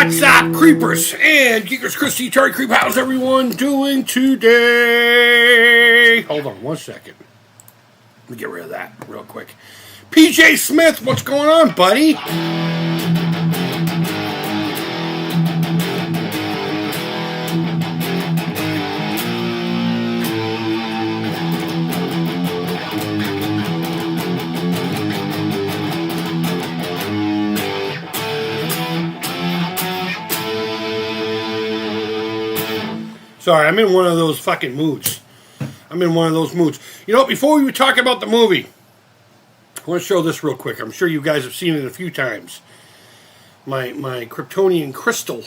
What's up, Creepers and Geekers? Christy, Atari Creep, how's everyone doing today? Hold on one second. Let me get rid of that real quick. PJ Smith, what's going on, buddy? Sorry, I'm in one of those fucking moods. You know, before we talk about the movie, I want to show this real quick. I'm sure you guys have seen it a few times. My Kryptonian crystal.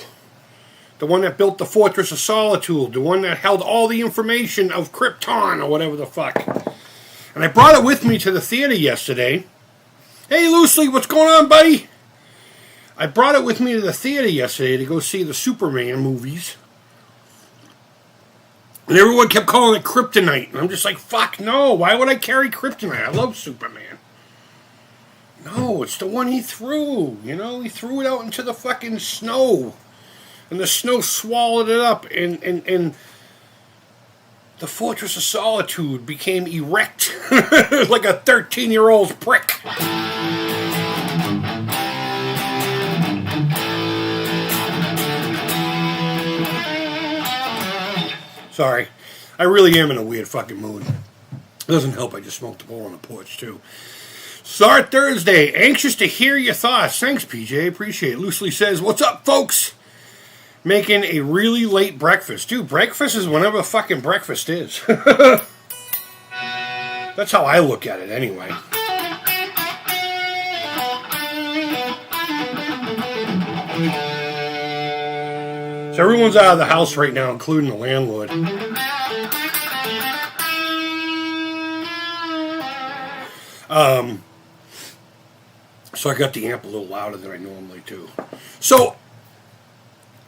The one that built the Fortress of Solitude. The one that held all the information of Krypton, or whatever the fuck. And I brought it with me to the theater yesterday. Hey, Loosely, what's going on, buddy? I brought it with me to the theater yesterday to go see the Superman movies. And everyone kept calling it kryptonite. And I'm just like, fuck no. Why would I carry kryptonite? I love Superman. No, it's the one he threw. You know, he threw it out into the fucking snow. And the snow swallowed it up. And the Fortress of Solitude became erect. Like a 13-year-old's prick. Sorry. I really am in a weird fucking mood. It doesn't help I just smoked a bowl on the porch, too. Sorry, Thursday. Anxious to hear your thoughts. Thanks, PJ. Appreciate it. Loosely says, what's up, folks? Making a really late breakfast. Dude, breakfast is whenever fucking breakfast is. That's how I look at it, anyway. So everyone's out of the house right now, including the landlord. So I got the amp a little louder than I normally do. So,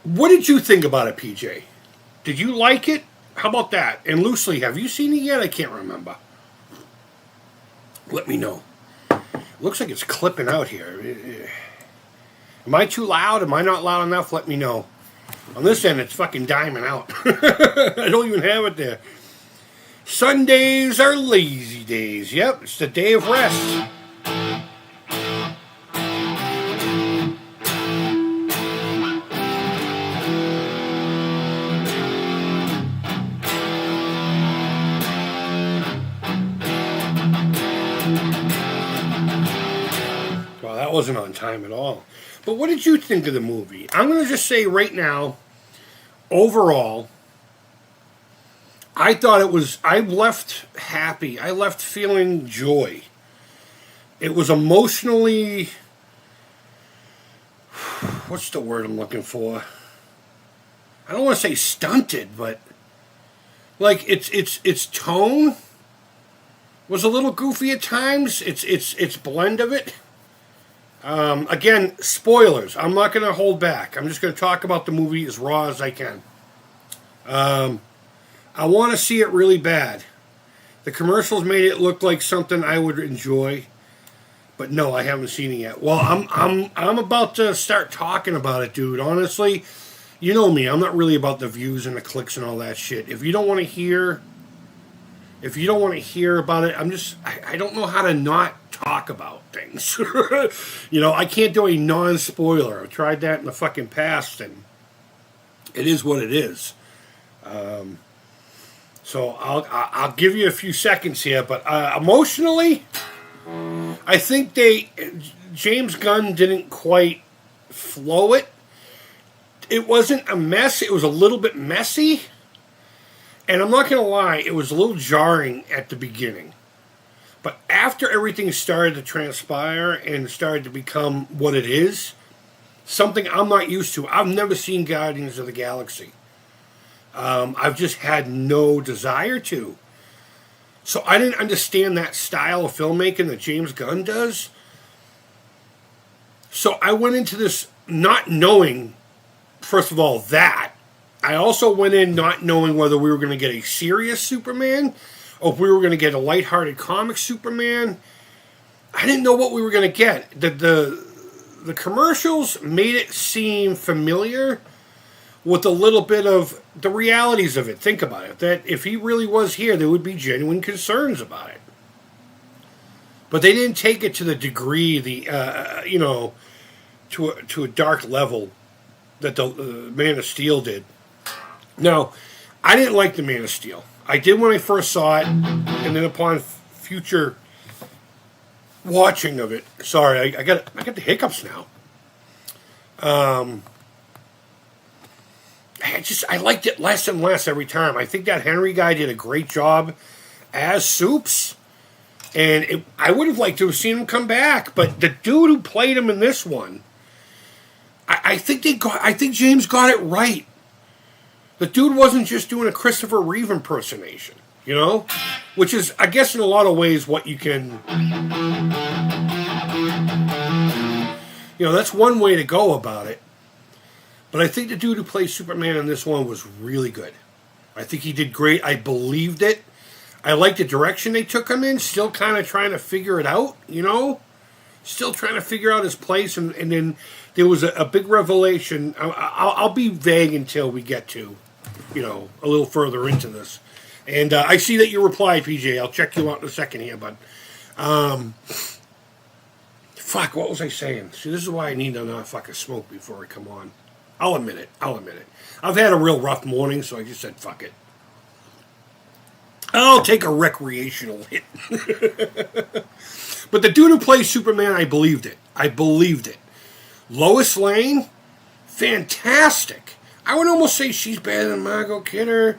what did you think about it, PJ? Did you like it? How about that? And Loosely, have you seen it yet? I can't remember. Let me know. Looks like it's clipping out here. Am I too loud? Am I not loud enough? Let me know. On this end, it's fucking diming out. I don't even have it there. Sundays are lazy days. Yep, it's the day of rest. Well, that wasn't on time at all. But what did you think of the movie? I'm going to just say right now, overall, I thought it was, I left happy. I left feeling joy. It was emotionally, what's the word I'm looking for? I don't want to say stunted, but like its tone was a little goofy at times. Its blend of it. Again, spoilers. I'm not going to hold back. I'm just going to talk about the movie as raw as I can. I want to see it really bad. The commercials made it look like something I would enjoy, but no, I haven't seen it yet. Well, I'm about to start talking about it, dude. Honestly, you know me. I'm not really about the views and the clicks and all that shit. If you don't want to hear about it, I don't know how to not talk about things. You know, I can't do a non-spoiler. I've tried that in the fucking past, and it is what it is. So I'll give you a few seconds here, but emotionally, I think James Gunn didn't quite flow it. It wasn't a mess. It was a little bit messy. And I'm not going to lie, it was a little jarring at the beginning. But after everything started to transpire and started to become what it is, something I'm not used to. I've never seen Guardians of the Galaxy. I've just had no desire to. So I didn't understand that style of filmmaking that James Gunn does. So I went into this not knowing, first of all, that. I also went in not knowing whether we were going to get a serious Superman or if we were going to get a lighthearted comic Superman. I didn't know what we were going to get. The the commercials made it seem familiar with a little bit of the realities of it. Think about it. That if he really was here, there would be genuine concerns about it. But they didn't take it to the degree, to a dark level that the Man of Steel did. Now, I didn't like the Man of Steel. I did when I first saw it, and then upon future watching of it. Sorry, I got the hiccups now. I liked it less and less every time. I think that Henry guy did a great job as Soups. And I would have liked to have seen him come back, but the dude who played him in this one, I think James got it right. The dude wasn't just doing a Christopher Reeve impersonation, which is, I guess, in a lot of ways what you can, that's one way to go about it. But I think the dude who plays Superman in this one was really good. I think he did great. I believed it. I like the direction they took him in, still kind of trying to figure it out, Still trying to figure out his place, and then there was a big revelation. I'll be vague until we get to, a little further into this. And I see that you replied, PJ. I'll check you out in a second here, but fuck, what was I saying? See, this is why I need to not fucking smoke before I come on. I'll admit it. I've had a real rough morning, so I just said fuck it. I'll take a recreational hit. But the dude who plays Superman, I believed it. Lois Lane, fantastic. I would almost say she's better than Margot Kidder.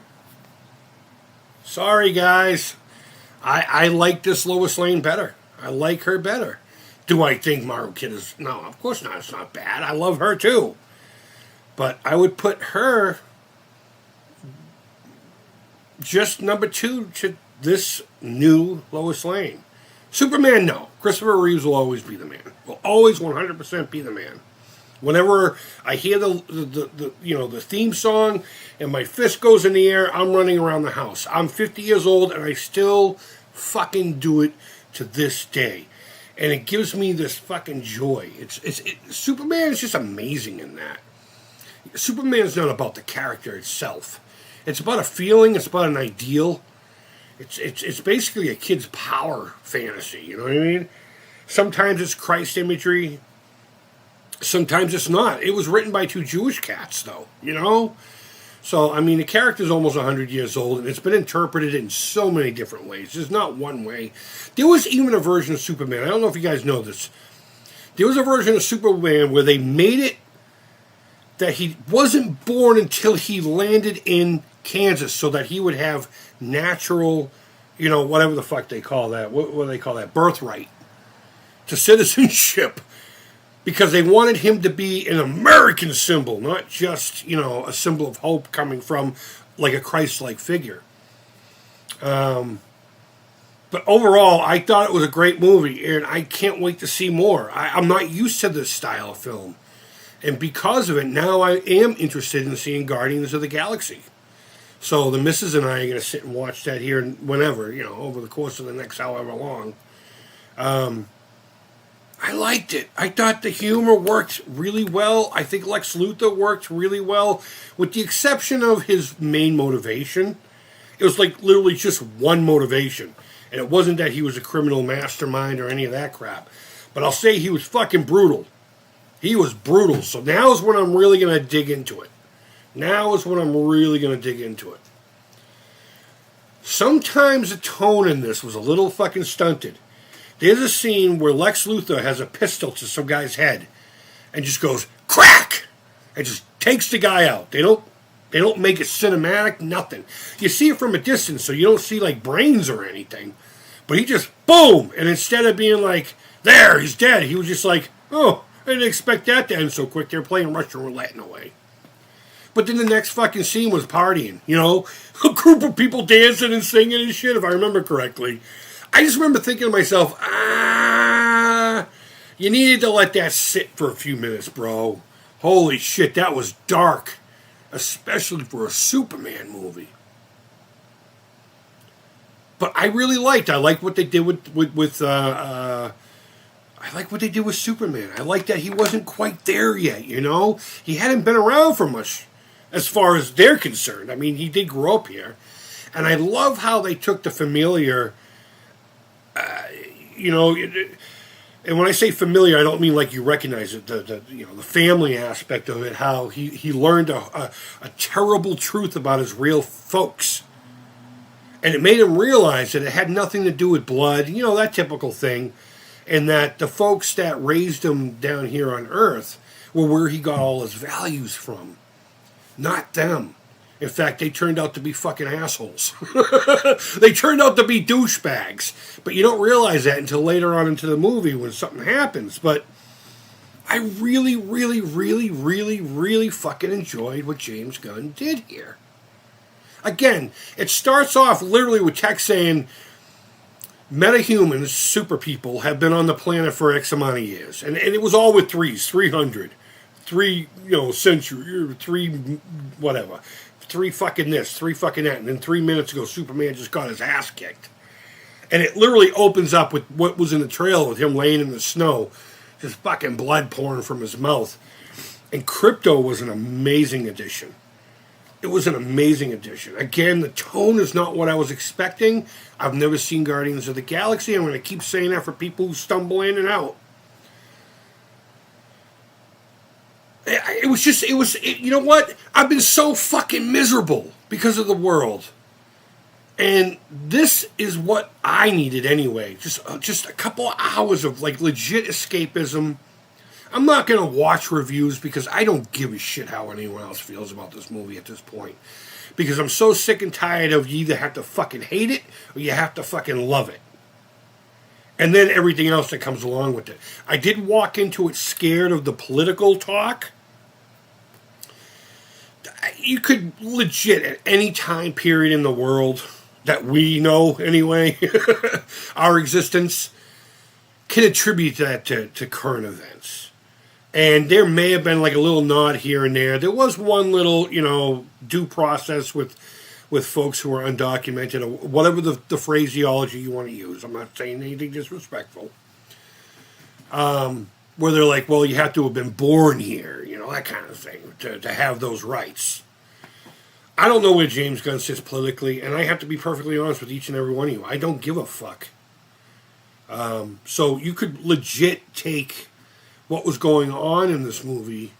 Sorry, guys. I like this Lois Lane better. I like her better. Do I think Margot Kidder's... No, of course not. It's not bad. I love her, too. But I would put her... just number 2 to this new Lois Lane. Superman, no. Christopher Reeves will always be the man. Will always 100% be the man. Whenever I hear the theme song and my fist goes in the air, I'm running around the house. I'm 50 years old and I still fucking do it to this day. And it gives me this fucking joy. Superman is just amazing in that. Superman's not about the character itself. It's about a feeling. It's about an ideal. It's basically a kid's power fantasy. You know what I mean? Sometimes it's Christ imagery. Sometimes it's not. It was written by 2 Jewish cats, though. So, I mean, the character's almost 100 years old, and it's been interpreted in so many different ways. There's not one way. There was even a version of Superman. I don't know if you guys know this. There was a version of Superman where they made it that he wasn't born until he landed in Kansas, so that he would have natural, whatever the fuck they call that. What do they call that? Birthright to citizenship. Because they wanted him to be an American symbol, not just, a symbol of hope coming from like a Christ-like figure. But overall, I thought it was a great movie, and I can't wait to see more. I'm not used to this style of film. And because of it, now I am interested in seeing Guardians of the Galaxy. So the missus and I are going to sit and watch that here whenever, over the course of the next however long. I liked it. I thought the humor worked really well. I think Lex Luthor worked really well, with the exception of his main motivation. It was like literally just one motivation. And it wasn't that he was a criminal mastermind or any of that crap. But I'll say he was fucking brutal. He was brutal. So now is when I'm really going to dig into it. Sometimes the tone in this was a little fucking stunted. There's a scene where Lex Luthor has a pistol to some guy's head and just goes, crack! And just takes the guy out. They don't make it cinematic, nothing. You see it from a distance, so you don't see like brains or anything. But he just, boom! And instead of being like, there, he's dead, he was just like, oh, I didn't expect that to end so quick. They're playing Russian roulette in a way. But then the next fucking scene was partying, a group of people dancing and singing and shit, if I remember correctly. I just remember thinking to myself, you needed to let that sit for a few minutes, bro. Holy shit, that was dark. Especially for a Superman movie. But I really liked what they did with I like what they did with Superman. I like that he wasn't quite there yet, you know? He hadn't been around for much as far as they're concerned. I mean, he did grow up here. And I love how they took the familiar, you know, and when I say familiar, I don't mean like you recognize it, the family aspect of it, how he learned a terrible truth about his real folks. And it made him realize that it had nothing to do with blood, you know, that typical thing. And that the folks that raised him down here on Earth were where he got all his values from. Not them. In fact, they turned out to be fucking assholes. They turned out to be douchebags. But you don't realize that until later on into the movie when something happens. But I really, really, really, really, really fucking enjoyed what James Gunn did here. Again, it starts off literally with text saying, metahumans, super people, have been on the planet for X amount of years. And it was all with threes, 300. 3, century, 3, whatever. 3 fucking this, 3 fucking that. And then 3 minutes ago, Superman just got his ass kicked. And it literally opens up with what was in the trailer with him laying in the snow. Just fucking blood pouring from his mouth. And Crypto was an amazing addition. It was an amazing addition. Again, the tone is not what I was expecting. I've never seen Guardians of the Galaxy. I'm going to keep saying that for people who stumble in and out. You know what? I've been so fucking miserable because of the world. And this is what I needed anyway. Just a couple of hours of like legit escapism. I'm not going to watch reviews because I don't give a shit how anyone else feels about this movie at this point. Because I'm so sick and tired of you either have to fucking hate it or you have to fucking love it. And then everything else that comes along with it. I did walk into it scared of the political talk. You could legit, at any time period in the world that we know anyway, our existence, can attribute that to current events. And there may have been like a little nod here and there. There was one little, due process with folks who are undocumented, or whatever the phraseology you want to use. I'm not saying anything disrespectful. Where they're like, well, you have to have been born here, that kind of thing, to have those rights. I don't know where James Gunn sits politically, and I have to be perfectly honest with each and every one of you. I don't give a fuck. So you could legit take what was going on in this movie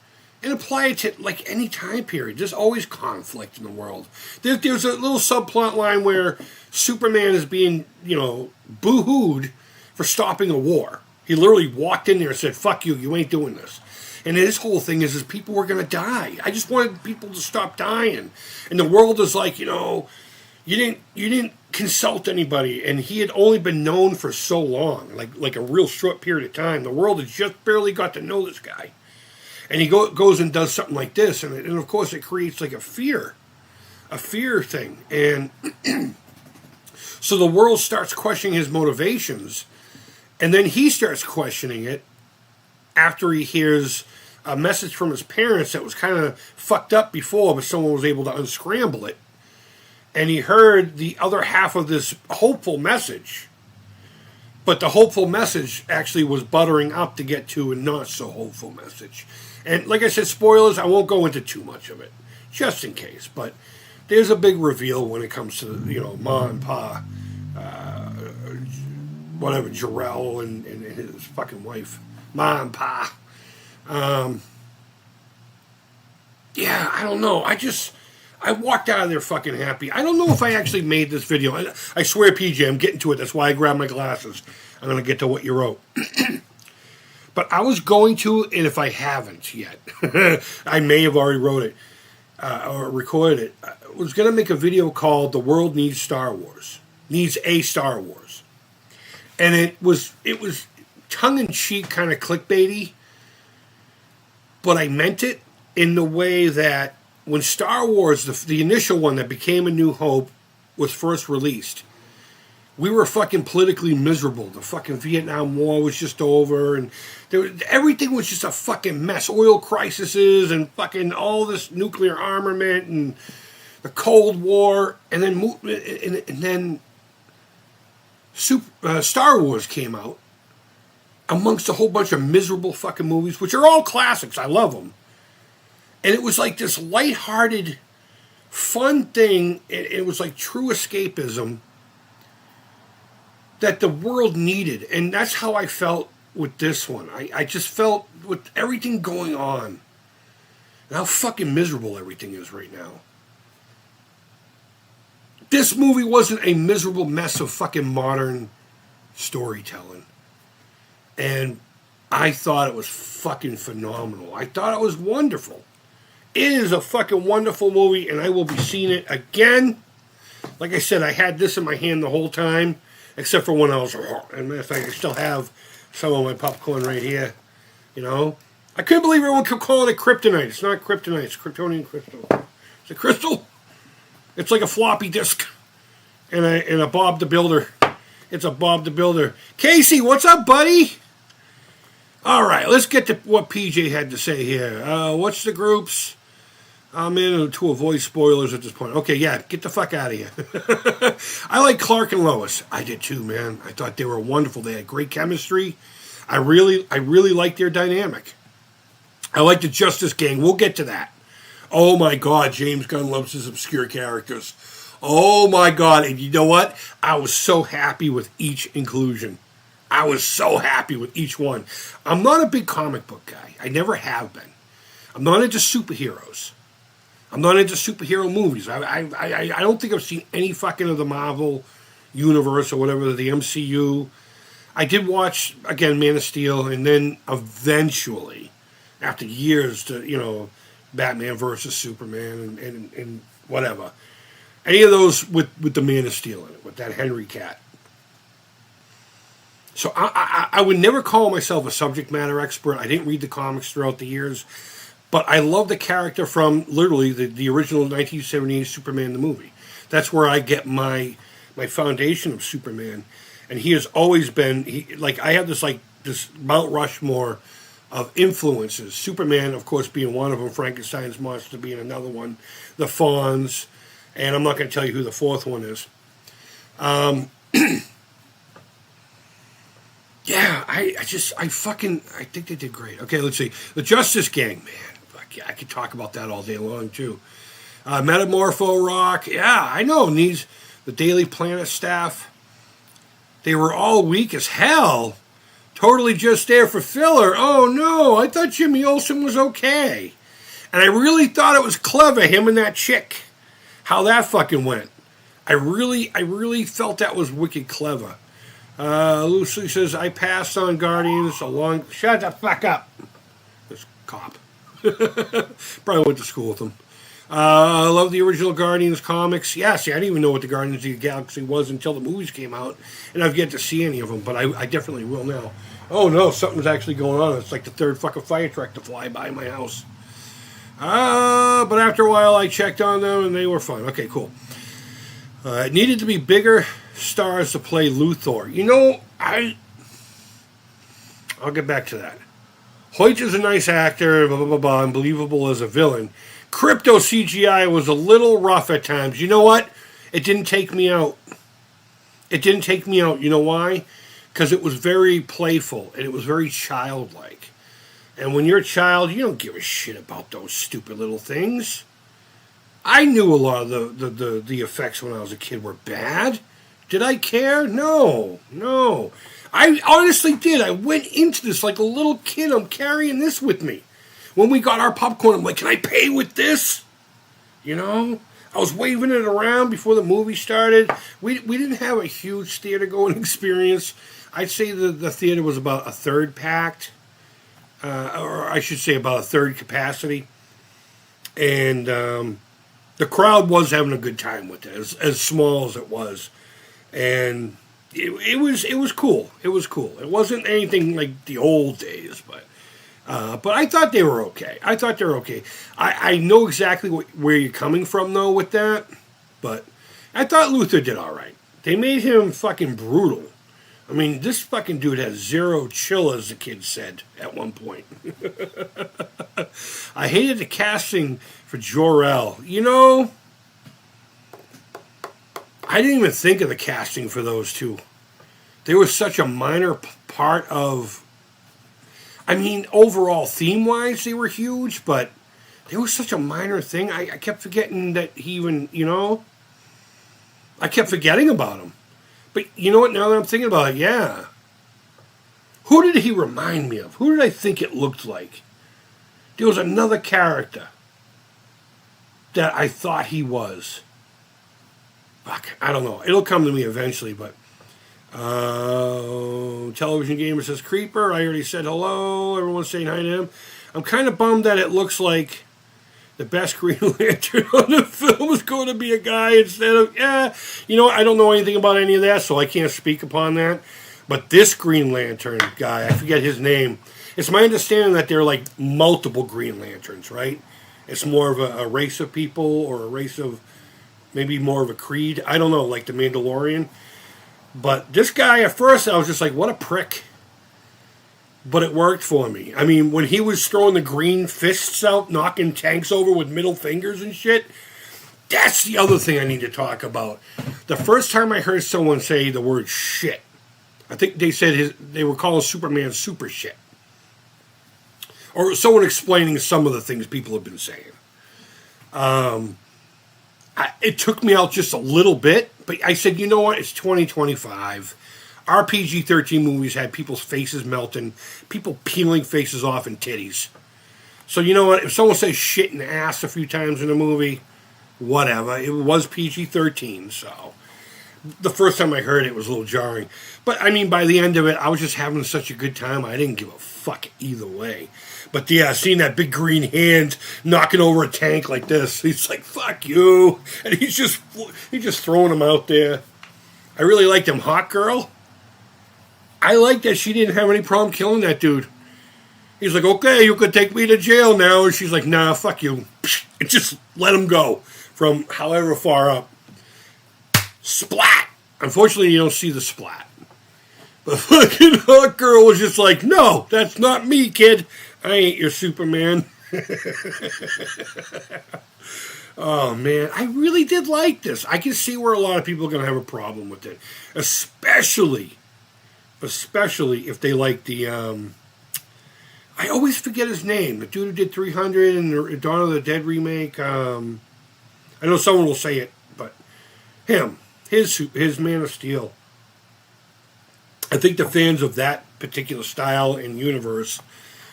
and apply it to like any time period. There's always conflict in the world. There's a little subplot line where Superman is being, boo-hooed for stopping a war. He literally walked in there and said, fuck you, you ain't doing this. And his whole thing is people were going to die. I just wanted people to stop dying. And the world is like, you didn't consult anybody. And he had only been known for so long, like a real short period of time. The world had just barely got to know this guy. And he goes and does something like this. And of course, it creates like a fear thing. And so the world starts questioning his motivations. And then he starts questioning it after he hears a message from his parents that was kind of fucked up before, but someone was able to unscramble it. And he heard the other half of this hopeful message. But the hopeful message actually was buttering up to get to a not so hopeful message. And like I said, spoilers, I won't go into too much of it, just in case. But there's a big reveal when it comes to, Ma and Pa, whatever, Jarrell and his fucking wife, Ma and Pa. Yeah, I don't know. I walked out of there fucking happy. I don't know if I actually made this video. I swear, PJ, I'm getting to it. That's why I grabbed my glasses. I'm going to get to what you wrote. But I was going to, and if I haven't yet, I may have already wrote it or recorded it. I was going to make a video called "The World Needs Star Wars." Needs a Star Wars. And it was tongue-in-cheek, kind of clickbaity. But I meant it in the way that when Star Wars, the initial one that became A New Hope, was first released, we were fucking politically miserable. The fucking Vietnam War was just over, and everything was just a fucking mess. Oil crises and fucking all this nuclear armament and the Cold War, and then Star Wars came out, amongst a whole bunch of miserable fucking movies, which are all classics. I love them. And it was like this lighthearted, fun thing. It was like true escapism that the world needed. And that's how I felt with this one. I just felt with everything going on and how fucking miserable everything is right now. This movie wasn't a miserable mess of fucking modern storytelling. And I thought it was fucking phenomenal. I thought it was wonderful. It is a fucking wonderful movie, and I will be seeing it again. Like I said, I had this in my hand the whole time, except for when I was... And matter of fact, I still have some of my popcorn right here. You know? I couldn't believe everyone kept calling it kryptonite. It's not kryptonite. It's Kryptonian crystal. Is it crystal? It's like a floppy disk. And a Bob the Builder. It's a Bob the Builder. Casey, what's up, buddy? All right, let's get to what PJ had to say here. What's the groups? I'm in to avoid spoilers at this point. Okay, yeah, get the fuck out of here. I like Clark and Lois. I did too, man. I thought they were wonderful. They had great chemistry. I really liked their dynamic. I like the Justice Gang. We'll get to that. Oh my God, James Gunn loves his obscure characters. Oh my God, and you know what? I was so happy with each inclusion. I was so happy with each one. I'm not a big comic book guy. I never have been. I'm not into superheroes. I'm not into superhero movies. I don't think I've seen any fucking of the Marvel universe or whatever, the MCU. I did watch, again, Man of Steel, and then eventually, after years, to, Batman versus Superman and whatever. Any of those with the Man of Steel in it, with that Henry Cat. So I would never call myself a subject matter expert. I didn't read the comics throughout the years. But I love the character from literally the original 1978 Superman the movie. That's where I get my foundation of Superman. And he has always been, I have this Mount Rushmore of influences. Superman, of course, being one of them. Frankenstein's monster being another one. The Fawns. And I'm not going to tell you who the fourth one is. Yeah, I think they did great. Okay, let's see. The Justice Gang, man. I could talk about that all day long, too. Metamorpho Rock. Yeah, I know. Needs the Daily Planet staff. They were all weak as hell. Totally just there for filler. Oh, no. I thought Jimmy Olsen was okay. And I really thought it was clever, him and that chick. How that fucking went. I really felt that was wicked clever. Lucy says, I passed on Guardians a long... Shut the fuck up. This cop. Probably went to school with them. I love the original Guardians comics. Yeah, see, I didn't even know what the Guardians of the Galaxy was until the movies came out, and I've yet to see any of them, but I definitely will now. Oh no, something's actually going on. It's like the third fucking fire truck to fly by my house. But after a while, I checked on them, and they were fun. Okay, cool. It needed to be bigger stars to play Luthor. I'll get back to that. Hoyt is a nice actor, blah, blah, blah, blah, unbelievable as a villain. Crypto CGI was a little rough at times. You know what? It didn't take me out. You know why? Because it was very playful, and it was very childlike. And when you're a child, you don't give a shit about those stupid little things. I knew a lot of the effects when I was a kid were bad. Did I care? No. I honestly did. I went into this like a little kid. I'm carrying this with me. When we got our popcorn, I'm like, can I pay with this? I was waving it around before the movie started. We didn't have a huge theater-going experience. I'd say the theater was about a third packed. Or I should say about a third capacity. And the crowd was having a good time with it, as small as it was. And... It was cool. It was cool. It wasn't anything like the old days, but I thought they were okay. I know exactly where you're coming from, though, with that, but I thought Luthor did all right. They made him fucking brutal. I mean, this fucking dude has zero chill, as the kid said at one point. I hated the casting for Jor-El. I didn't even think of the casting for those two. They were such a minor part of I mean, overall, theme-wise, they were huge, but they were such a minor thing. I kept forgetting that he even, I kept forgetting about him. But you know what, now that I'm thinking about it, yeah. Who did he remind me of? Who did I think it looked like? There was another character that I thought he was. Fuck, I don't know. It'll come to me eventually, but... Television Gamer says Creeper. I already said hello. Everyone's saying hi to him. I'm kind of bummed that it looks like the best Green Lantern on the film is going to be a guy instead of... I don't know anything about any of that, so I can't speak upon that. But this Green Lantern guy, I forget his name. It's my understanding that there are like multiple Green Lanterns, right? It's more of a race of people or a race of maybe more of a creed. I don't know, like the Mandalorian. But this guy, at first, I was just like, what a prick. But it worked for me. I mean, when he was throwing the green fists out, knocking tanks over with middle fingers and shit, that's the other thing I need to talk about. The first time I heard someone say the word shit, I think they said they were calling Superman super shit. Or someone explaining some of the things people have been saying. It took me out just a little bit, but I said, you know what, it's 2025. Our PG-13 movies had people's faces melting, people peeling faces off and titties. So you know what, if someone says shit and ass a few times in a movie, whatever. It was PG-13, so... The first time I heard it was a little jarring. But, I mean, by the end of it, I was just having such a good time, I didn't give a fuck either way. But, yeah, seeing that big green hand knocking over a tank like this, he's like, fuck you. And he's just throwing him out there. I really liked him. Hot Girl. I like that she didn't have any problem killing that dude. He's like, okay, you could take me to jail now. And she's like, nah, fuck you. And just let him go from however far up. Splat! Unfortunately, you don't see the splat. But fucking Hot Girl was just like, no, that's not me, kid. I ain't your Superman. Oh, man. I really did like this. I can see where a lot of people are going to have a problem with it. Especially if they like the... I always forget his name. The dude who did 300 and the Dawn of the Dead remake. I know someone will say it, but him. His Man of Steel. I think the fans of that particular style and universe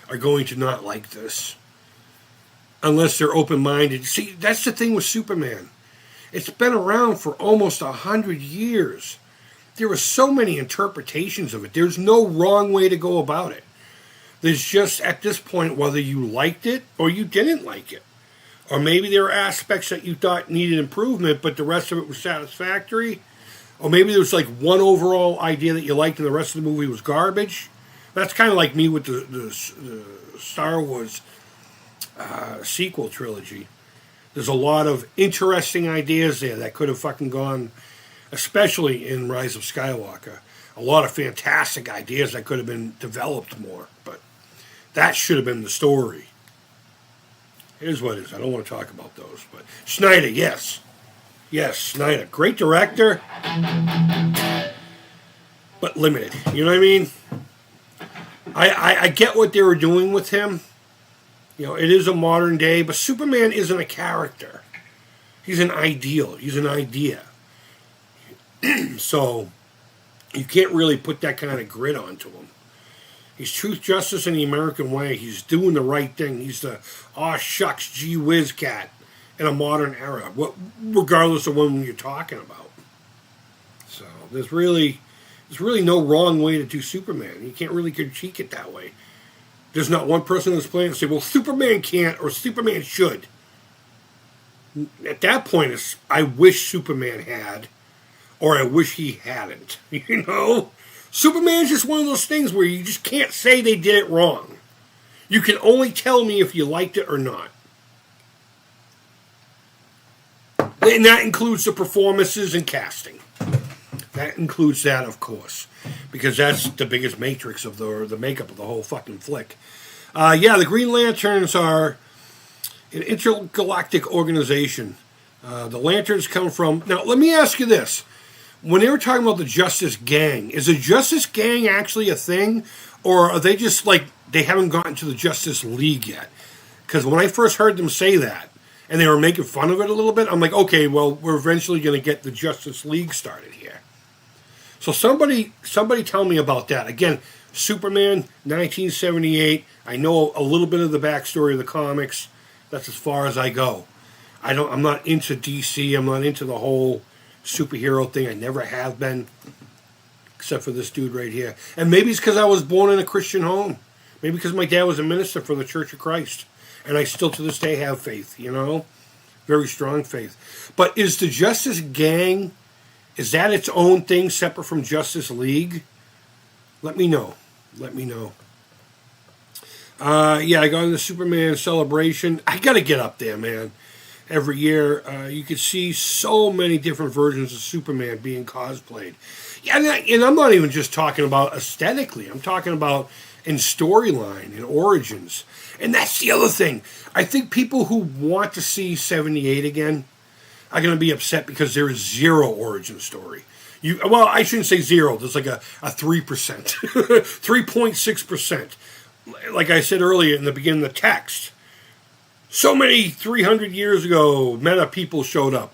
are going to not like this. Unless they're open-minded. See, that's the thing with Superman. It's been around for almost 100 years. There are so many interpretations of it. There's no wrong way to go about it. There's just, at this point, whether you liked it or you didn't like it. Or maybe there were aspects that you thought needed improvement, but the rest of it was satisfactory. Or maybe there was like one overall idea that you liked and the rest of the movie was garbage. That's kind of like me with the Star Wars sequel trilogy. There's a lot of interesting ideas there that could have fucking gone, especially in Rise of Skywalker. A lot of fantastic ideas that could have been developed more, but that should have been the story. Here's what it is. I don't want to talk about those. But Snyder, yes. Yes, Snyder. Great director. But limited. You know what I mean? I get what they were doing with him. You know, it is a modern day. But Superman isn't a character. He's an ideal. He's an idea. So, you can't really put that kind of grit onto him. He's truth, justice, and the American way. He's doing the right thing. He's the, aw shucks, gee whiz cat in a modern era, regardless of when you're talking about. So there's really no wrong way to do Superman. You can't really critique it that way. There's not one person on this planet say, well, Superman can't or Superman should. At that point, it's, I wish Superman had, or I wish he hadn't. You know? Superman's just one of those things where you just can't say they did it wrong. You can only tell me if you liked it or not. And that includes the performances and casting. That includes that, of course. Because that's the biggest matrix of the makeup of the whole fucking flick. The Green Lanterns are an intergalactic organization. The Lanterns come from... Now, let me ask you this. When they were talking about the Justice Gang, is the Justice Gang actually a thing? Or are they just like they haven't gotten to the Justice League yet. Because when I first heard them say that, and they were making fun of it a little bit, I'm like, okay, well, we're eventually going to get the Justice League started here. So somebody tell me about that. Again, Superman, 1978. I know a little bit of the backstory of the comics. That's as far as I go. I'm not into DC. I'm not into the whole superhero thing. I never have been, except for this dude right here. And maybe it's because I was born in a Christian home. Maybe because my dad was a minister for the Church of Christ. And I still to this day have faith, you know? Very strong faith. But is the Justice Gang, is that its own thing separate from Justice League? Let me know. Let me know. Yeah, I got in the Superman celebration. I got to get up there, man. Every year, you can see so many different versions of Superman being cosplayed. Yeah, and I'm not even just talking about aesthetically. I'm talking about in storyline and origins. And that's the other thing. I think people who want to see 78 again are going to be upset because there is zero origin story. Well, I shouldn't say zero. There's like a 3%, 3.6%. Like I said earlier in the beginning of the text, so many 300 years ago, meta people showed up.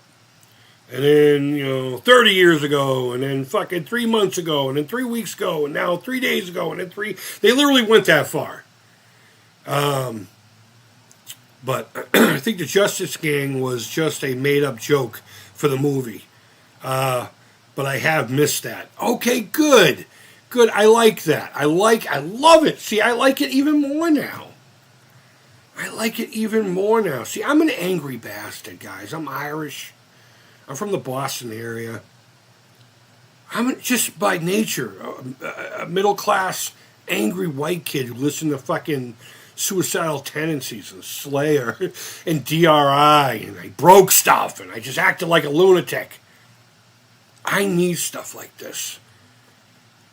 And then, 30 years ago, and then fucking 3 months ago, and then 3 weeks ago, and now 3 days ago, and then they literally went that far. But I think the Justice Gang was just a made-up joke for the movie. But I have missed that. Okay, good. Good, I like that. I love it. See, I like it even more now. See, I'm an angry bastard, guys. I'm Irish. I'm from the Boston area. I'm just by nature a middle-class, angry white kid who listened to fucking Suicidal Tendencies and Slayer and DRI, and I broke stuff, and I just acted like a lunatic. I need stuff like this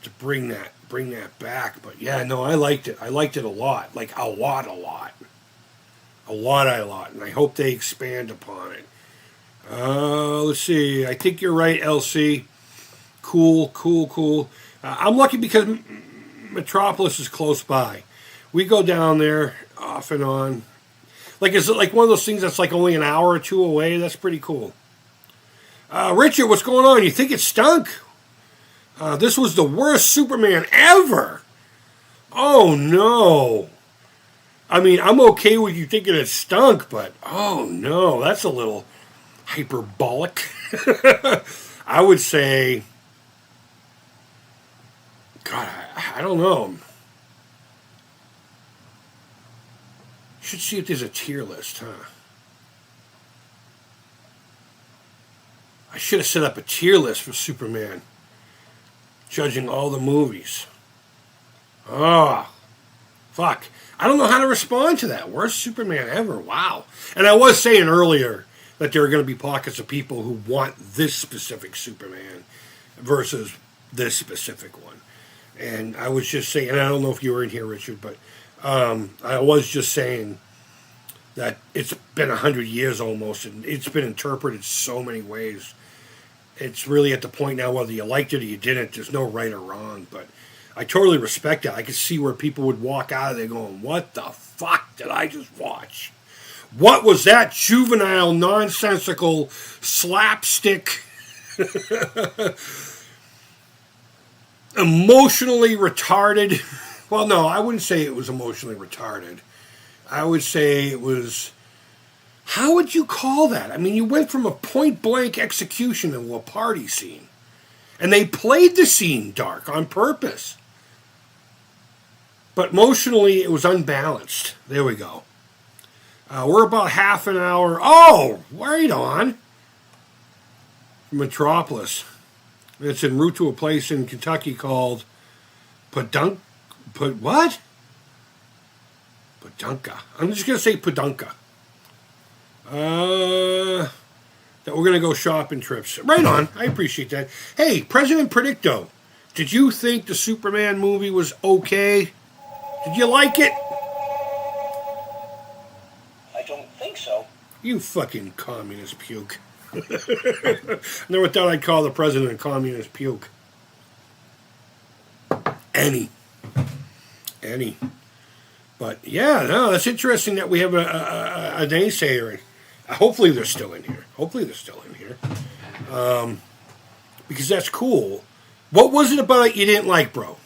to bring that back. But yeah, no, I liked it. I liked it a lot. Like a lot. And I hope they expand upon it. Let's see. I think you're right, LC. Cool. I'm lucky because Metropolis is close by. We go down there off and on. Like, is it like one of those things that's like only an hour or two away? That's pretty cool. Richard, what's going on? You think it stunk? This was the worst Superman ever. Oh, no. I mean, I'm okay with you thinking it stunk, but oh, no. That's a little hyperbolic. I would say, God, I don't know. Should see if there's a tier list, huh? I should have set up a tier list for Superman, judging all the movies. Oh, fuck. I don't know how to respond to that. Worst Superman ever. Wow. And I was saying earlier that there are going to be pockets of people who want this specific Superman versus this specific one. And I was just saying, and I don't know if you were in here, Richard, but I was just saying that it's been 100 years almost, and it's been interpreted so many ways. It's really at the point now, whether you liked it or you didn't, there's no right or wrong, but I totally respect that. I could see where people would walk out of there going, what the fuck did I just watch? What was that juvenile, nonsensical, slapstick, emotionally retarded? Well, no, I wouldn't say it was emotionally retarded. I would say it was, how would you call that? I mean, you went from a point-blank execution to a party scene. And they played the scene dark on purpose. But emotionally, it was unbalanced. There we go. We're about half an hour. Oh, right on. Metropolis. It's en route to a place in Kentucky called Podunka. What? Podunka. I'm just going to say Podunka. That we're going to go shopping trips. Right on. I appreciate that. Hey, President Predicto, did you think the Superman movie was okay? Did you like it? I don't think so. You fucking communist puke. Never thought I'd call the president a communist puke. Any. But yeah, no, that's interesting that we have a naysayer. Hopefully they're still in here. Because that's cool. What was it about it you didn't like, bro?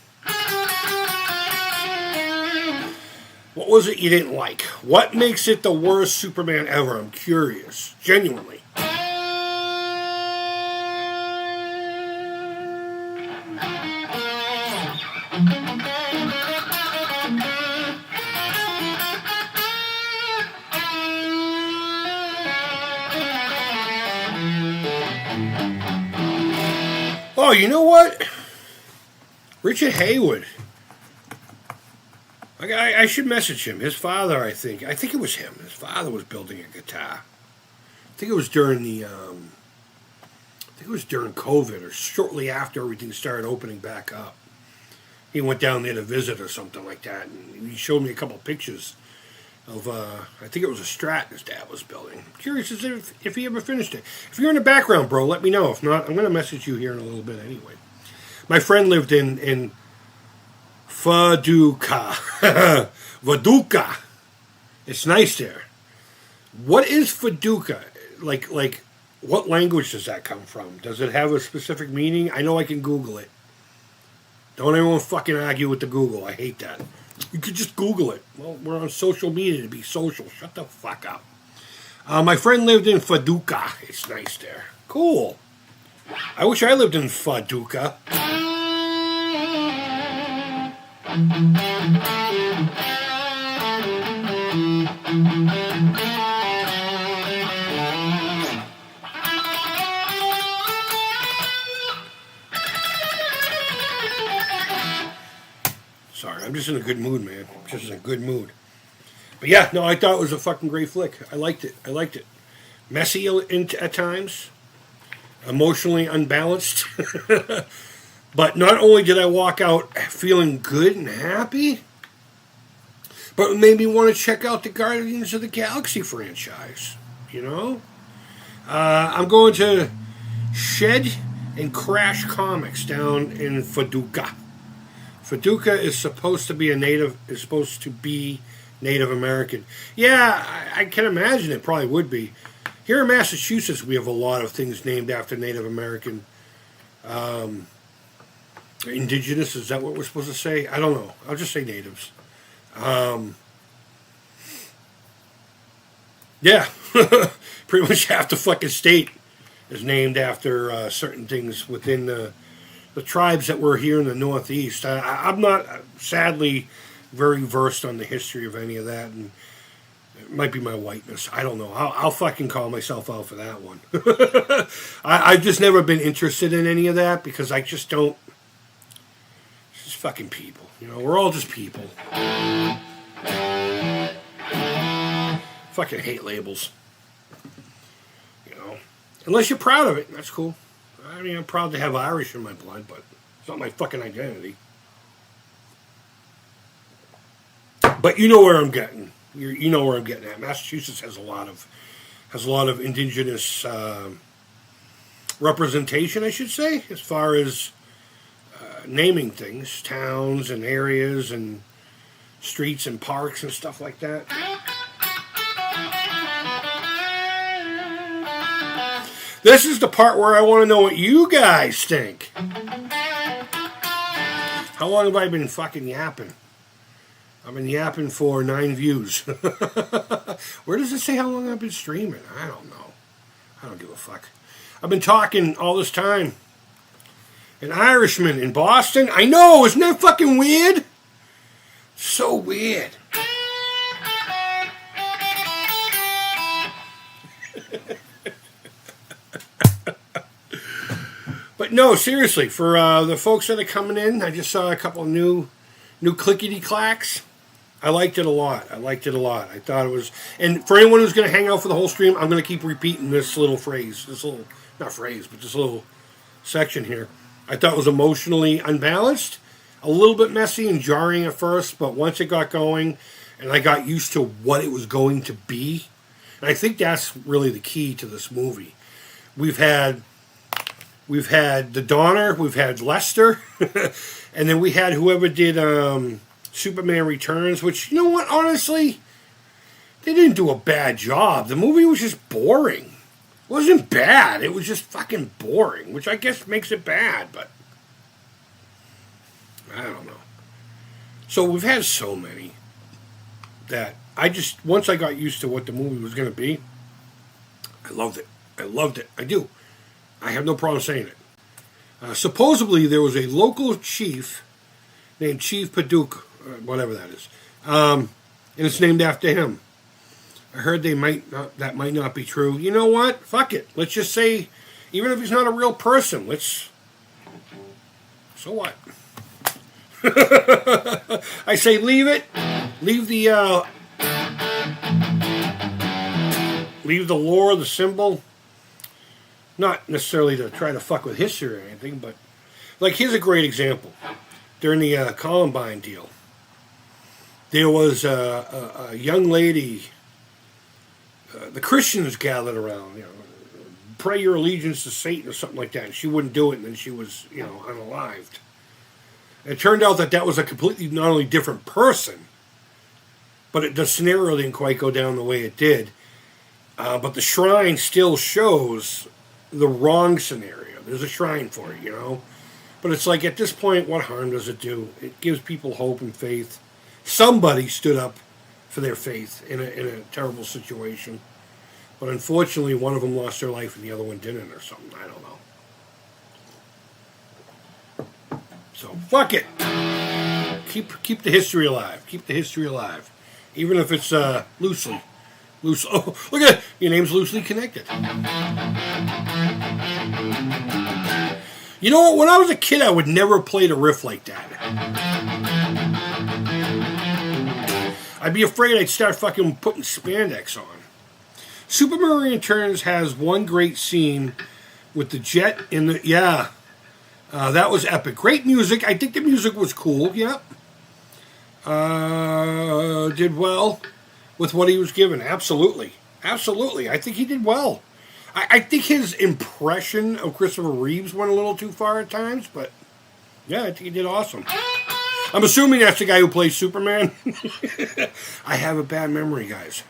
What was it you didn't like? What makes it the worst Superman ever? I'm curious. Genuinely. Oh, you know what? Richard Haywood. I should message him. His father, I think it was him. His father was building a guitar. I think it was during COVID or shortly after everything started opening back up. He went down there to visit or something like that, and he showed me a couple of pictures of, I think it was a Strat his dad was building. I'm curious as if he ever finished it. If you're in the background, bro, let me know. If not, I'm going to message you here in a little bit anyway. My friend lived in Paducah. Paducah. It's nice there. What is Paducah? Like, what language does that come from? Does it have a specific meaning? I know I can Google it. Don't everyone fucking argue with the Google. I hate that. You could just Google it. Well, we're on social media to be social. Shut the fuck up. My friend lived in Paducah. It's nice there. Cool. I wish I lived in Paducah. Sorry, I'm just in a good mood, man. Just in a good mood. But yeah, no, I thought it was a fucking great flick. I liked it. Messy at times. Emotionally unbalanced. But not only did I walk out feeling good and happy, but it made me want to check out the Guardians of the Galaxy franchise. You know? I'm going to Shed and Crash Comics down in Paducah. Paducah is supposed to be Native American. Yeah, I can imagine it probably would be. Here in Massachusetts, we have a lot of things named after Native American. Indigenous, is that what we're supposed to say? I don't know. I'll just say natives. Yeah. Pretty much half the fucking state is named after certain things within the tribes that were here in the Northeast. I'm not, sadly, very versed on the history of any of that, and it might be my whiteness. I don't know. I'll fucking call myself out for that one. I've just never been interested in any of that because I just don't. It's just fucking people. You know, we're all just people. Fucking hate labels. You know, unless you're proud of it, that's cool. I mean, I'm proud to have Irish in my blood, but it's not my fucking identity. But you know where I'm getting. You know where I'm getting at. Massachusetts has a lot of indigenous representation, I should say, as far as naming things, towns and areas and streets and parks and stuff like that. This is the part where I want to know what you guys think. How long have I been fucking yapping? I've been yapping for 9 views. Where does it say how long I've been streaming? I don't know. I don't give a fuck. I've been talking all this time. An Irishman in Boston? I know, isn't that fucking weird? So weird. But no, seriously, for the folks that are coming in, I just saw a couple of new clickety-clacks. I liked it a lot. I thought it was... And for anyone who's going to hang out for the whole stream, I'm going to keep repeating this little phrase. Not phrase, but this little section here. I thought it was emotionally unbalanced. A little bit messy and jarring at first, but once it got going, and I got used to what it was going to be, and I think that's really the key to this movie. We've had the Donner, we've had Lester, and then we had whoever did Superman Returns, which, you know what, honestly, they didn't do a bad job. The movie was just boring. It wasn't bad. It was just fucking boring, which I guess makes it bad, but I don't know. So we've had so many that once I got used to what the movie was going to be, I loved it. I loved it. I do. I have no problem saying it. Supposedly, there was a local chief named Chief Paducah, whatever that is, and it's named after him. I heard that might not be true. You know what? Fuck it. Let's just say, even if he's not a real person, so what? I say leave it. Leave the lore, the symbol. Not necessarily to try to fuck with history or anything, but like here's a great example. During the Columbine deal, there was a young lady. The Christians gathered around, pray your allegiance to Satan or something like that, and she wouldn't do it, and then she was, unalived. And it turned out that was a completely not only different person, but the scenario didn't quite go down the way it did. But the shrine still shows the wrong scenario. There's a shrine for it, But it's like, at this point, what harm does it do? It gives people hope and faith. Somebody stood up for their faith in a terrible situation. But unfortunately, one of them lost their life and the other one didn't or something. I don't know. So, fuck it. Keep the history alive. Keep the history alive. Even if it's loosely. Oh, look at it. Your name's loosely connected. You know what? When I was a kid, I would never have played a riff like that. I'd be afraid I'd start fucking putting spandex on. Superman Returns has one great scene with the jet in the... Yeah. That was epic. Great music. I think the music was cool. Yep. Did well with what he was given. Absolutely. Absolutely. I think he did well. I think his impression of Christopher Reeves went a little too far at times, but yeah, I think he did awesome. I'm assuming that's the guy who plays Superman. I have a bad memory, guys.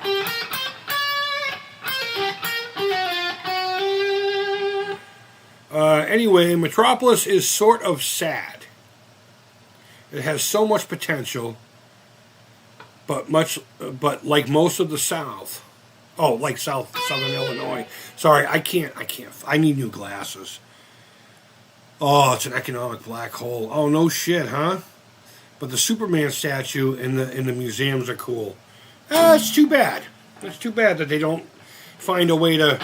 Anyway, Metropolis is sort of sad. It has so much potential, but like most of the South. Oh, like Southern Illinois. Sorry, I can't. I need new glasses. Oh, it's an economic black hole. Oh, no shit, huh? But the Superman statue in the museums are cool. It's too bad. It's too bad that they don't find a way to...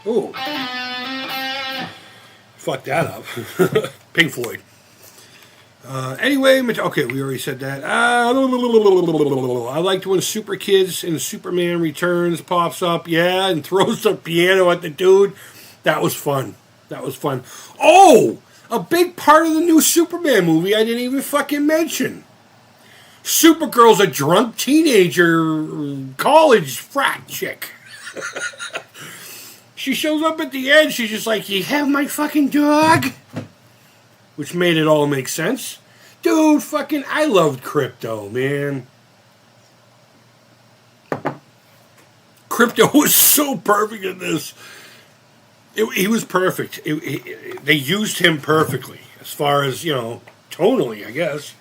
Ooh. Fuck that up. Pink Floyd. Anyway, okay, we already said that. I liked when Super Kids in Superman Returns pops up, and throws the piano at the dude. That was fun. Oh! A big part of the new Superman movie I didn't even fucking mention. Supergirl's a drunk teenager college frat chick. She shows up at the end, she's just like, you have my fucking dog? Which made it all make sense. Dude, fucking, I loved Crypto, man. Crypto was so perfect in this. He was perfect. They used him perfectly, as far as, tonally, I guess.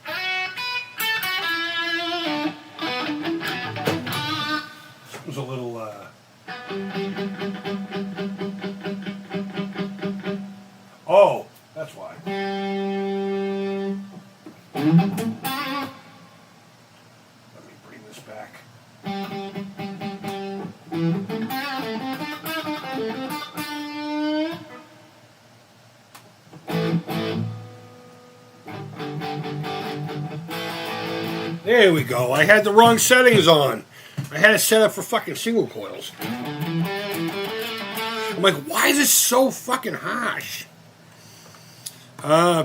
It was a little, Oh, that's why. Let me bring this back. There we go. I had the wrong settings on. I had it set up for fucking single coils. I'm like, why is this so fucking harsh?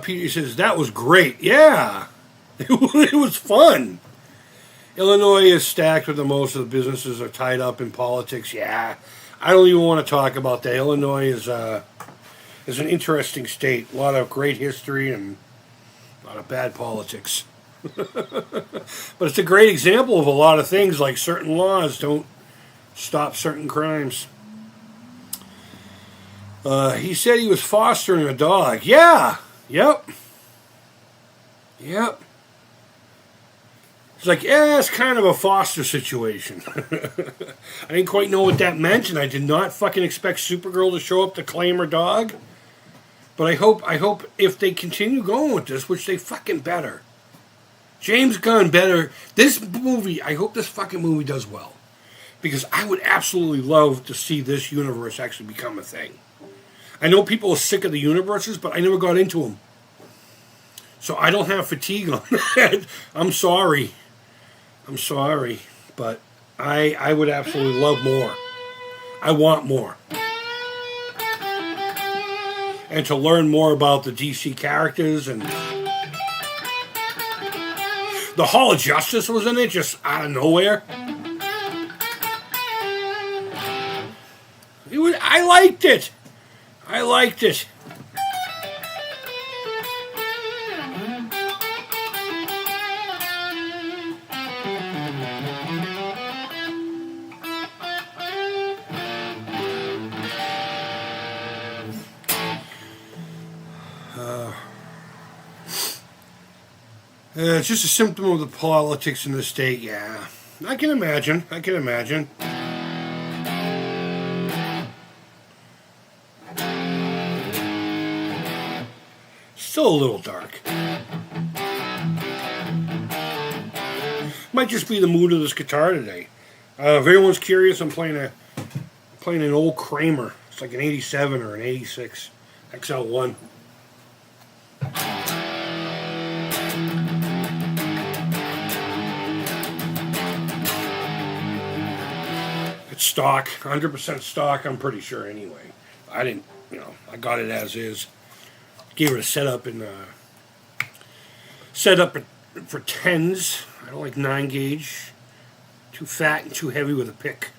Peter says, that was great. Yeah. It was fun. Illinois is stacked with the most of the businesses are tied up in politics. Yeah, I don't even want to talk about that. Illinois is an interesting state. A lot of great history and a lot of bad politics. But it's a great example of a lot of things, like certain laws don't stop certain crimes. He said he was fostering a dog. Yeah. Yep. It's like, yeah, it's kind of a foster situation. I didn't quite know what that meant, and I did not fucking expect Supergirl to show up to claim her dog. But I hope if they continue going with this, which they fucking better. James Gunn better. This movie, I hope this fucking movie does well. Because I would absolutely love to see this universe actually become a thing. I know people are sick of the universes, but I never got into them. So I don't have fatigue on that. I'm sorry, but I would absolutely love more. I want more. And to learn more about the DC characters, and the Hall of Justice was in it just out of nowhere. I liked it. It's just a symptom of the politics in the state, yeah. I can imagine. Still a little dark. Might just be the mood of this guitar today. If anyone's curious, I'm playing an old Kramer. It's like an 87 or an 86 XL1. It's stock, 100% stock, I'm pretty sure anyway. I didn't, I got it as is. Gave it a setup for 10s. I don't like 9 gauge. Too fat and too heavy with a pick.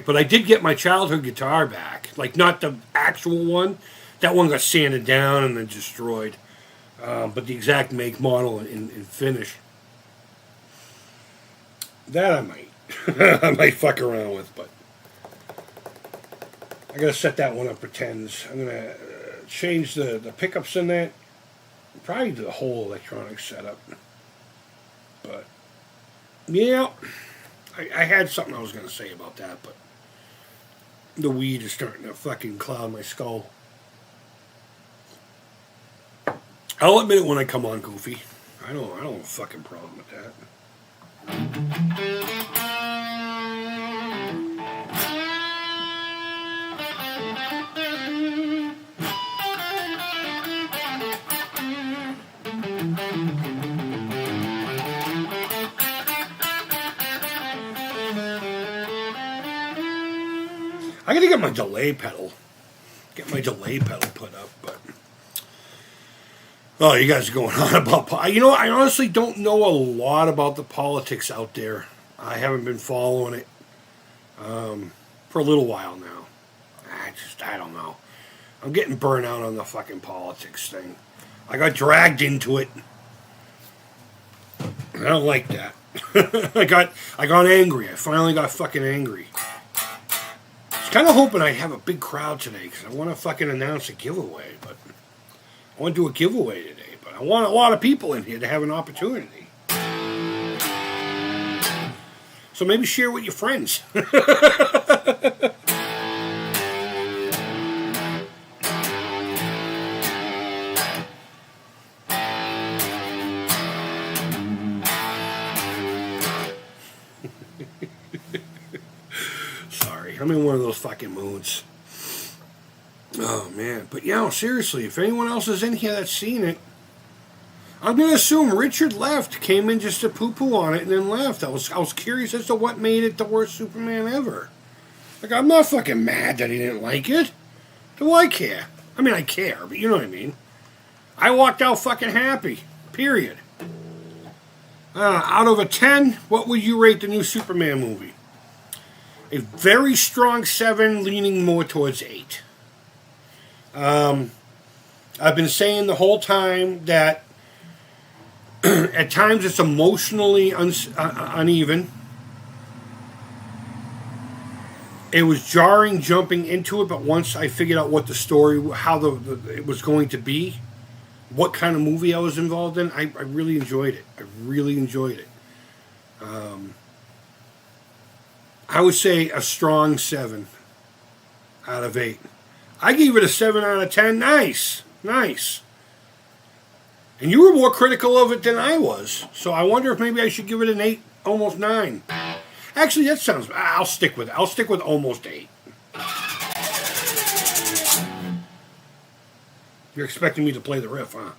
But I did get my childhood guitar back. Like, not the actual one. That one got sanded down and then destroyed. But the exact make, model, and finish. That I might. I might fuck around with, but I gotta set that one up for 10s. I'm gonna change the pickups in that. Probably the whole electronic setup. But, yeah, I had something I was gonna say about that, but the weed is starting to fucking cloud my skull. I'll admit it when I come on, Goofy. I don't have a fucking problem with that. I gotta get my delay pedal. Put up, but oh, you guys are going on about... I honestly don't know a lot about the politics out there. I haven't been following it for a little while now. I don't know. I'm getting burnt out on the fucking politics thing. I got dragged into it. I don't like that. I got angry. I finally got fucking angry. I was kind of hoping I'd have a big crowd today because I want to fucking announce a giveaway, but I want to do a giveaway today, but I want a lot of people in here to have an opportunity. So maybe share with your friends. Sorry, I'm in one of those fucking moods. Oh, man. But, seriously, if anyone else is in here that's seen it, I'm going to assume Richard left, came in just to poo-poo on it, and then left. I was curious as to what made it the worst Superman ever. Like, I'm not fucking mad that he didn't like it. Do I care? I mean, I care, but you know what I mean. I walked out fucking happy. Period. Out of a 10, what would you rate the new Superman movie? A very strong 7, leaning more towards 8. I've been saying the whole time that at times it's emotionally uneven. It was jarring jumping into it, but once I figured out what the story, how it was going to be, what kind of movie I was involved in, I really enjoyed it. I really enjoyed it. I would say a strong 7 out of 8. I gave it a 7 out of 10. Nice. Nice. And you were more critical of it than I was. So I wonder if maybe I should give it an 8, almost 9. Actually, that sounds... I'll stick with it. I'll stick with almost 8. You're expecting me to play the riff, huh?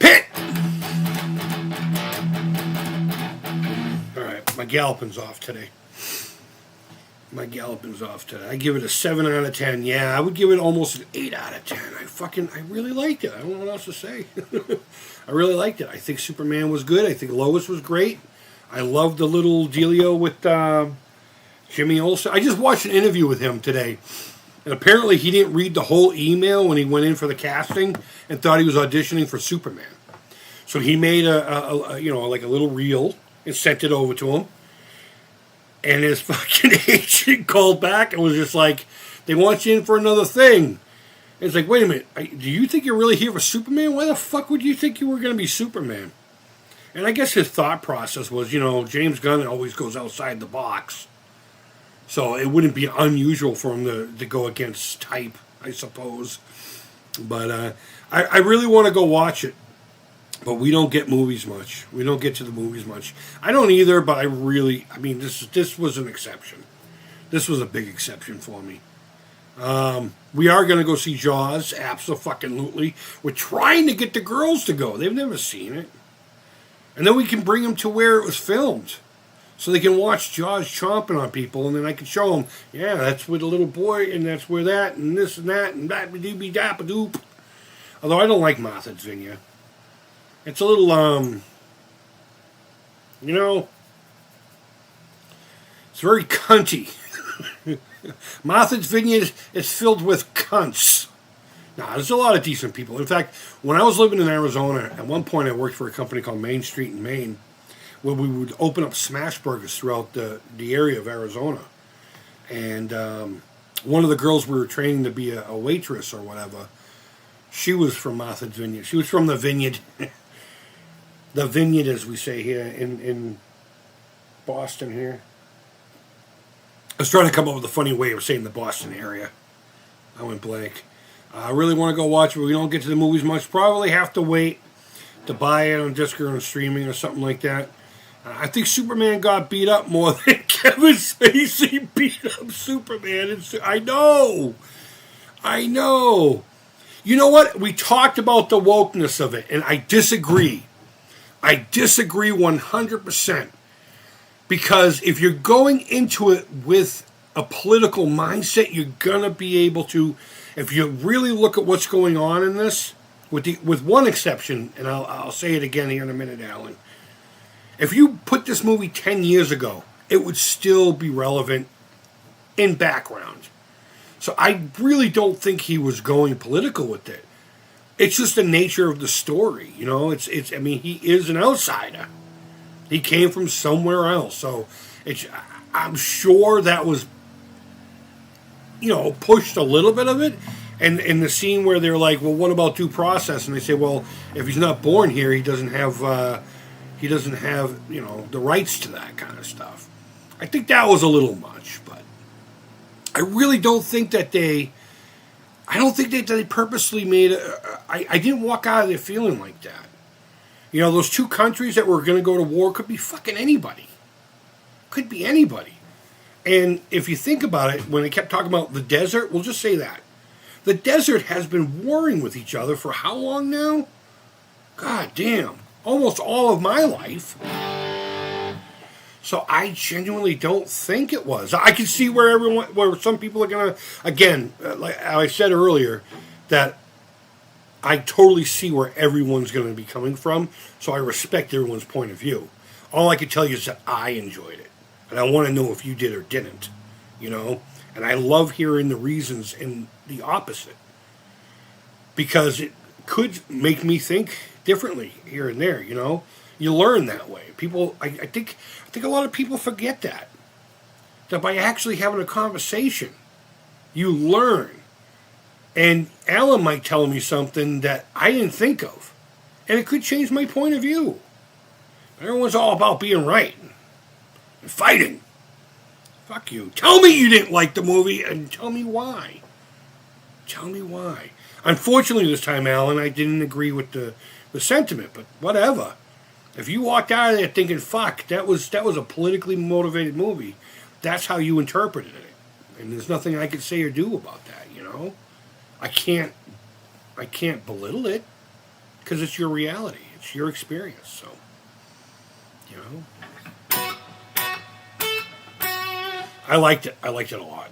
Pit! Alright, my galloping's off today. I give it a 7 out of 10. Yeah, I would give it almost an 8 out of 10. I really liked it. I don't know what else to say. I really liked it. I think Superman was good. I think Lois was great. I loved the little dealio with Jimmy Olsen. I just watched an interview with him today. And apparently he didn't read the whole email when he went in for the casting and thought he was auditioning for Superman. So he made a little reel and sent it over to him. And his fucking agent called back and was just like, they want you in for another thing. And it's like, wait a minute, do you think you're really here for Superman? Why the fuck would you think you were going to be Superman? And I guess his thought process was, James Gunn always goes outside the box. So it wouldn't be unusual for him to go against type, I suppose. But I really want to go watch it. But we don't get movies much. We don't get to the movies much. I don't either, but this was an exception. This was a big exception for me. We are going to go see Jaws, abso-fucking-lutely. We're trying to get the girls to go. They've never seen it. And then we can bring them to where it was filmed. So they can watch Jaws chomping on people, and then I can show them, yeah, that's where the little boy, and that's where that, and this and that, and that-a-doop-a-doop. Although I don't like Martha's Vineyard. It's a little, it's very cunty. Martha's Vineyard is filled with cunts. Now, there's a lot of decent people. In fact, when I was living in Arizona, at one point I worked for a company called Main Street in Maine, where we would open up smash burgers throughout the area of Arizona. And one of the girls we were training to be a waitress or whatever, she was from Martha's Vineyard. She was from the vineyard. The vineyard, as we say here in Boston here. I was trying to come up with a funny way of saying the Boston area. I went blank. I really want to go watch it, but we don't get to the movies much. Probably have to wait to buy it on disc or on streaming or something like that. I think Superman got beat up more than Kevin Spacey beat up Superman. I know. You know what? We talked about the wokeness of it, and I disagree. I disagree 100%. Because if you're going into it with a political mindset, you're going to be able to, if you really look at what's going on in this, with one exception, and I'll say it again here in a minute, Alan. If you put this movie 10 years ago, it would still be relevant in background. So I really don't think he was going political with it. It's just the nature of the story, he is an outsider. He came from somewhere else, so I'm sure that was, pushed a little bit of it. And in the scene where they're like, well, what about due process? And they say, well, if he's not born here, he doesn't have, the rights to that kind of stuff. I think that was a little much, but I really don't think that they purposely made I didn't walk out of there feeling like that. Those two countries that were going to go to war could be fucking anybody. Could be anybody. And if you think about it, when they kept talking about the desert, we'll just say that. The desert has been warring with each other for how long now? God damn. Almost all of my life. So I genuinely don't think it was. I can see where some people are gonna, again, like I said earlier, that I totally see where everyone's gonna be coming from. So I respect everyone's point of view. All I can tell you is that I enjoyed it, and I want to know if you did or didn't. You know, and I love hearing the reasons and the opposite, because it could make me think differently here and there. You know, you learn that way. People, I think a lot of people forget that by actually having a conversation, you learn. And Alan might tell me something that I didn't think of, and it could change my point of view. Everyone's all about being right and fighting. Fuck you. Tell me you didn't like the movie, and tell me why. Tell me why. Unfortunately, this time, Alan, I didn't agree with the sentiment, but whatever. If you walked out of there thinking, fuck, that was a politically motivated movie, that's how you interpreted it. And there's nothing I can say or do about that, you know? I can't belittle it, because it's your reality. It's your experience, so, you know? I liked it. I liked it a lot.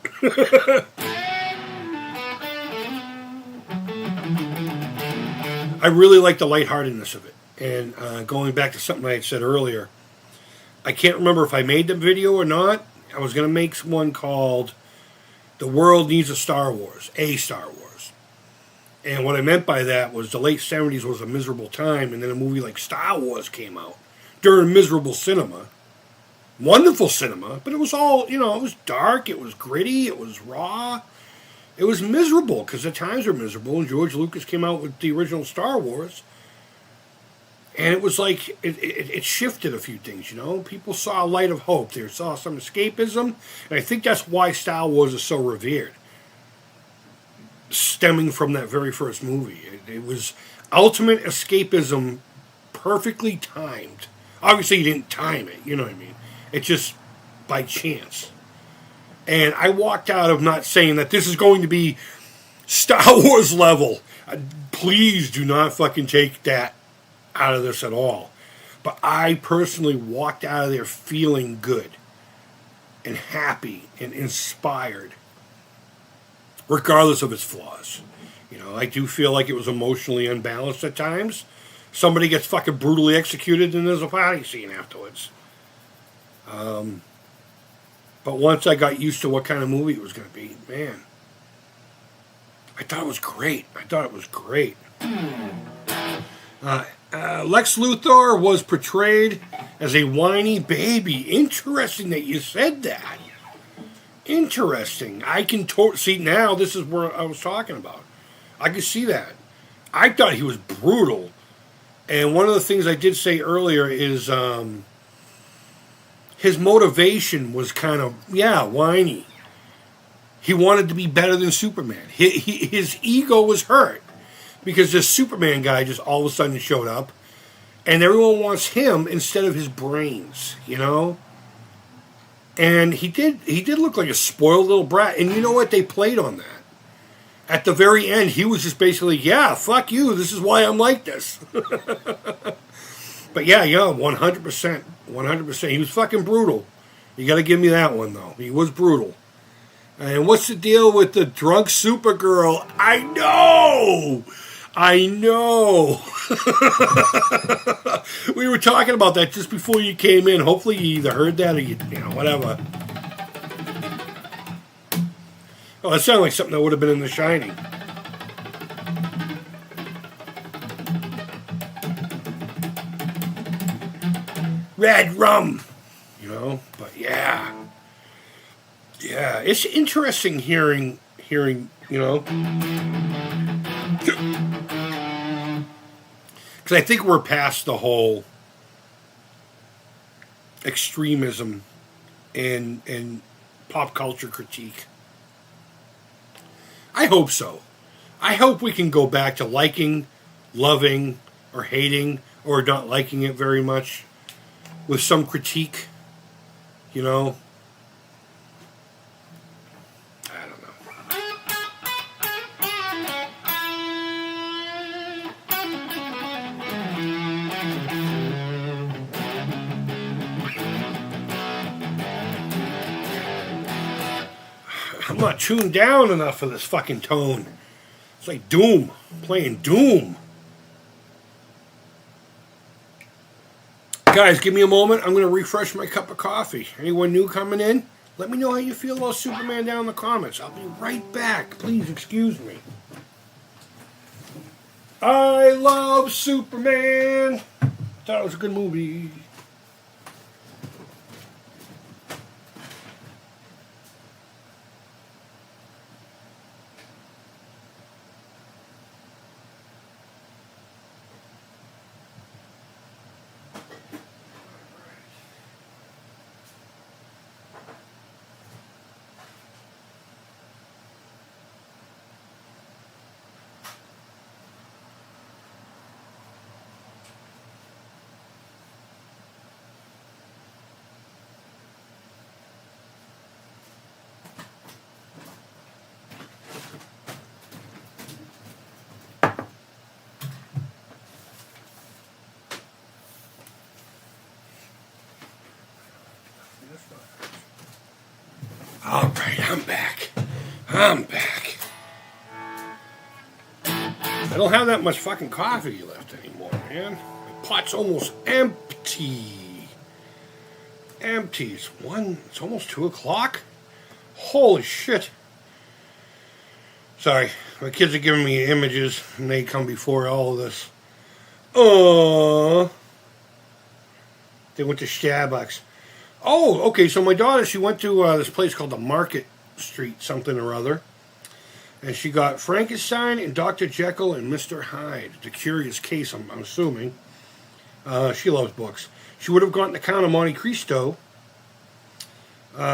I really like the lightheartedness of it. And going back to something I had said earlier, I can't remember if I made the video or not. I was going to make one called The World Needs a Star Wars, A Star Wars. And what I meant by that was the late 70s was a miserable time, and then a movie like Star Wars came out during miserable cinema. Wonderful cinema, but it was all, you know, it was dark, it was gritty, it was raw. It was miserable because the times were miserable, and George Lucas came out with the original Star Wars. And it was like, it shifted a few things, you know? People saw a light of hope. They saw some escapism. And I think that's why Star Wars is so revered. Stemming from that very first movie. It was ultimate escapism, perfectly timed. Obviously, you didn't time it, you know what I mean? It's just by chance. And I walked out of not saying that this is going to be Star Wars level. Please do not fucking take that out of this at all. But I personally walked out of there feeling good and happy and inspired, regardless of its flaws. You know, I do feel like it was emotionally unbalanced at times. Somebody gets fucking brutally executed and there's a party scene afterwards. But once I got used to what kind of movie it was going to be, man, I thought it was great. Lex Luthor was portrayed as a whiny baby. Interesting that you said that. Interesting. I can see now. This is where I was talking about. I can see that. I thought he was brutal. And one of the things I did say earlier is his motivation was kind of, whiny. He wanted to be better than Superman. His ego was hurt because this Superman guy just all of a sudden showed up, and everyone wants him instead of his brains, you know? And he did look like a spoiled little brat, and you know what? They played on that. At the very end, he was just basically, yeah, fuck you, this is why I'm like this. But yeah, 100%. 100%. He was fucking brutal. You gotta give me that one, though. He was brutal. And what's the deal with the drunk Supergirl? I know! We were talking about that just before you came in. Hopefully you either heard that or you know, whatever. Oh, that sounded like something that would have been in The Shining. Red rum! You know? But yeah. Yeah, it's interesting hearing, you know? Because I think we're past the whole extremism and pop culture critique. I hope so. I hope we can go back to liking, loving, or hating, or not liking it very much with some critique, you know? I don't know. I'm not tuned down enough for this fucking tone. It's like Doom. I'm playing Doom. Guys, give me a moment. I'm going to refresh my cup of coffee. Anyone new coming in? Let me know how you feel about Superman down in the comments. I'll be right back. Please excuse me. I love Superman. Thought it was a good movie. All right, I'm back. I don't have that much fucking coffee left anymore, man. My pot's almost empty. It's almost 2 o'clock. Holy shit. Sorry, my kids are giving me images, and they come before all of this. They went to Starbucks. Oh, okay, so my daughter, she went to this place called the Market Street something or other. And she got Frankenstein and Dr. Jekyll and Mr. Hyde. The Curious Case, I'm assuming. She loves books. She would have gotten the Count of Monte Cristo. But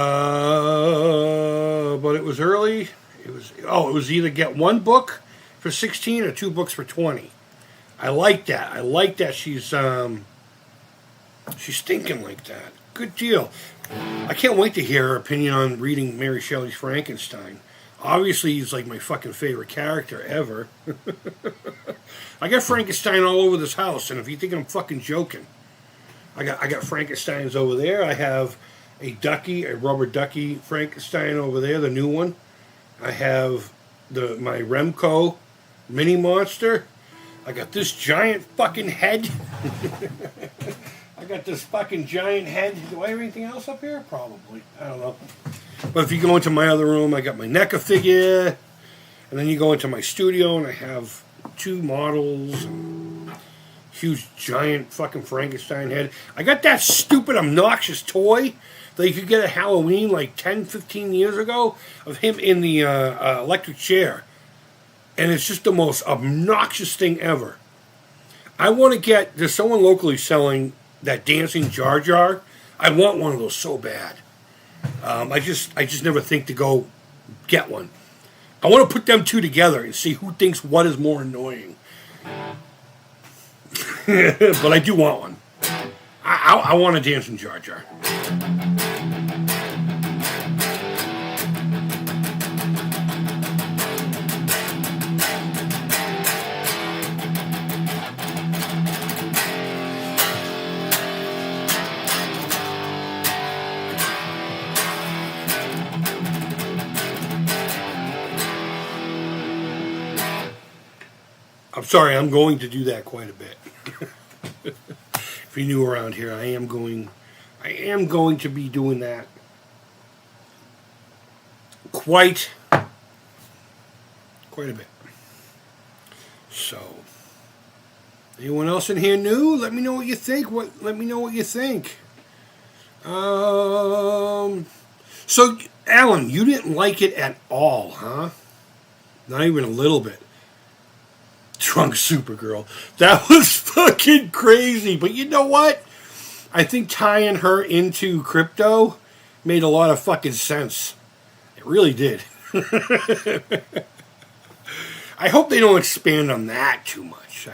it was early. It was either get one book for 16 or 2 books for 20. I like that. She's thinking like that. Good deal. I can't wait to hear her opinion on reading Mary Shelley's Frankenstein. Obviously, he's like my fucking favorite character ever. I got Frankenstein all over this house, and if you think I'm fucking joking, I got Frankensteins over there. I have a rubber ducky Frankenstein over there, the new one. I have my Remco mini monster. I got this giant fucking head. I got this fucking giant head. Do I have anything else up here? Probably. I don't know. But if you go into my other room, I got my NECA figure. And then you go into my studio, and I have 2 models. And huge, giant fucking Frankenstein head. I got that stupid, obnoxious toy that you could get at Halloween like 10, 15 years ago of him in the electric chair. And it's just the most obnoxious thing ever. I want to get... There's someone locally selling that dancing Jar Jar. I want one of those so bad. I just never think to go get one. I want to put them two together and see who thinks what is more annoying. But I do want one. I want a dancing Jar Jar. I'm sorry, I'm going to do that quite a bit. If you're new around here, I am going to be doing that quite a bit. So, anyone else in here new? Let me know what you think. Let me know what you think. So, Alan, you didn't like it at all, huh? Not even a little bit. Drunk Supergirl. That was fucking crazy. But you know what? I think tying her into crypto made a lot of fucking sense. It really did. I hope they don't expand on that too much.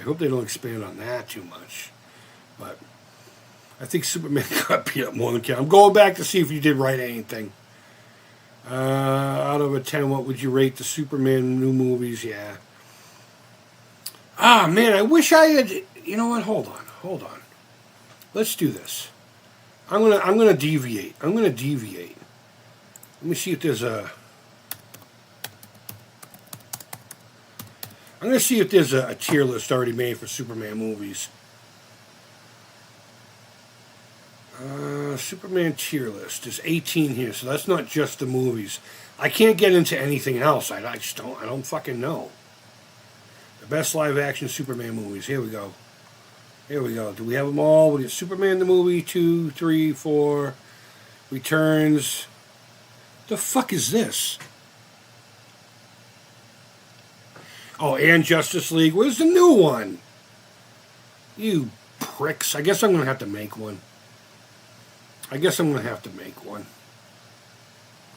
But I think Superman got beat up more than Ken. I'm going back to see if you did write anything. Out of a 10, what would you rate the Superman new movies? Yeah. Ah, man, I wish I had... You know what? Hold on. Let's do this. I'm gonna deviate. Let me see if there's a... I'm going to see if there's a tier list already made for Superman movies. Superman tier list. There's 18 here, so that's not just the movies. I can't get into anything else. I don't fucking know. The best live action Superman movies. Here we go. Here we go. Do we have them all? We got Superman the movie, 2, 3, 4, Returns. The fuck is this? Oh, and Justice League. Where's the new one? You pricks. I guess I'm going to have to make one.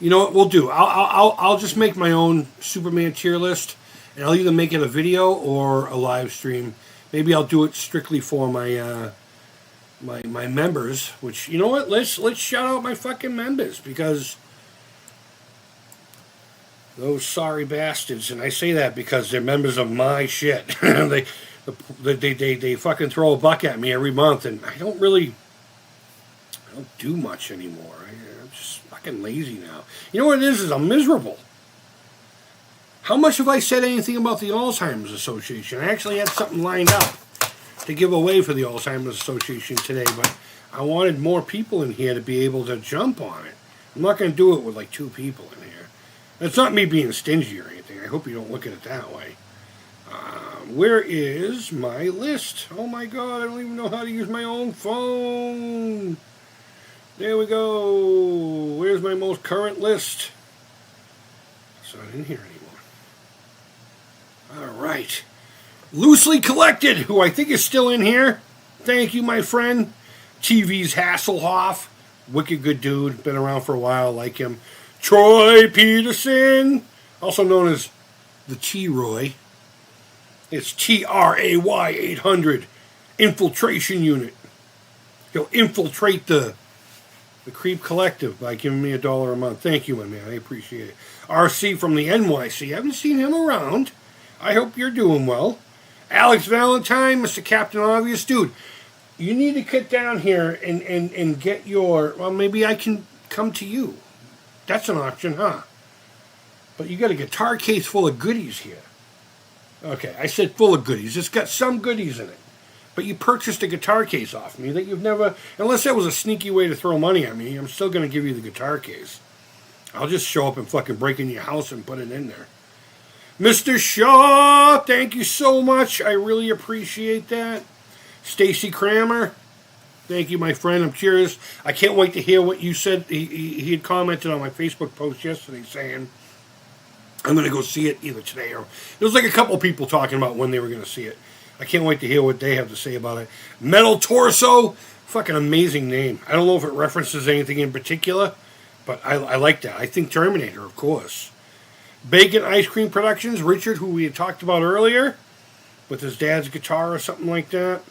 You know what we'll do? I'll just make my own Superman tier list, and I'll either make it a video or a live stream. Maybe I'll do it strictly for my my members. Which, you know what? Let's shout out my fucking members, because those sorry bastards, and I say that because they're members of my shit. they fucking throw a buck at me every month, and I don't do much anymore. I'm just fucking lazy now. You know what it is I'm miserable. How much have I said anything about the Alzheimer's Association? I actually had something lined up to give away for the Alzheimer's Association today, but I wanted more people in here to be able to jump on it. I'm not going to do it with like 2 people in here. It's not me being stingy or anything. I hope you don't look at it that way. Where is my list? Oh my god, I don't even know how to use my own phone. There we go. Where's my most current list? It's not in here anymore. Alright. Loosely Collected, who I think is still in here. Thank you, my friend. TV's Hasselhoff. Wicked good dude. Been around for a while. Like him. Troy Peterson. Also known as the T-Roy. It's TRAY 800. Infiltration Unit. He'll infiltrate the Creep Collective by giving me $1 a month. Thank you, my man. I appreciate it. RC from the NYC. I haven't seen him around. I hope you're doing well. Alex Valentine, Mr. Captain Obvious. Dude, you need to get down here and get your... Well, maybe I can come to you. That's an option, huh? But you got a guitar case full of goodies here. Okay, I said full of goodies. It's got some goodies in it. But you purchased a guitar case off me that you've never... Unless that was a sneaky way to throw money at me, I'm still going to give you the guitar case. I'll just show up and fucking break into your house and put it in there. Mr. Shaw, thank you so much. I really appreciate that. Stacy Kramer, thank you, my friend. I'm curious. I can't wait to hear what you said. He had commented on my Facebook post yesterday saying, I'm going to go see it either today or... There was like a couple people talking about when they were going to see it. I can't wait to hear what they have to say about it. Metal Torso, fucking amazing name. I don't know if it references anything in particular, but I like that. I think Terminator, of course. Bacon Ice Cream Productions, Richard, who we had talked about earlier, with his dad's guitar or something like that.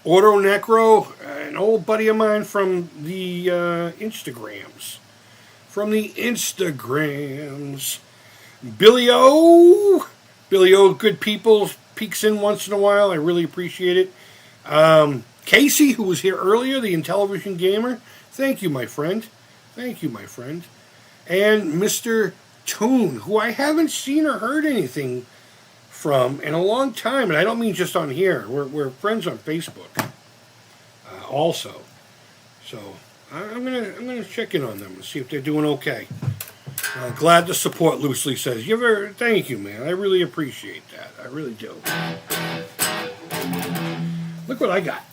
Ordo Necro, an old buddy of mine from the Instagrams. Billy O, good people, peeks in once in a while. I really appreciate it. Casey, who was here earlier, the Intellivision Gamer. Thank you, my friend. And Mr. Toon, who I haven't seen or heard anything from in a long time. And I don't mean just on here. We're friends on Facebook also. So I'm gonna check in on them and see if they're doing okay. Glad to support, Loosely says. Thank you, man. I really appreciate that. I really do. Look what I got.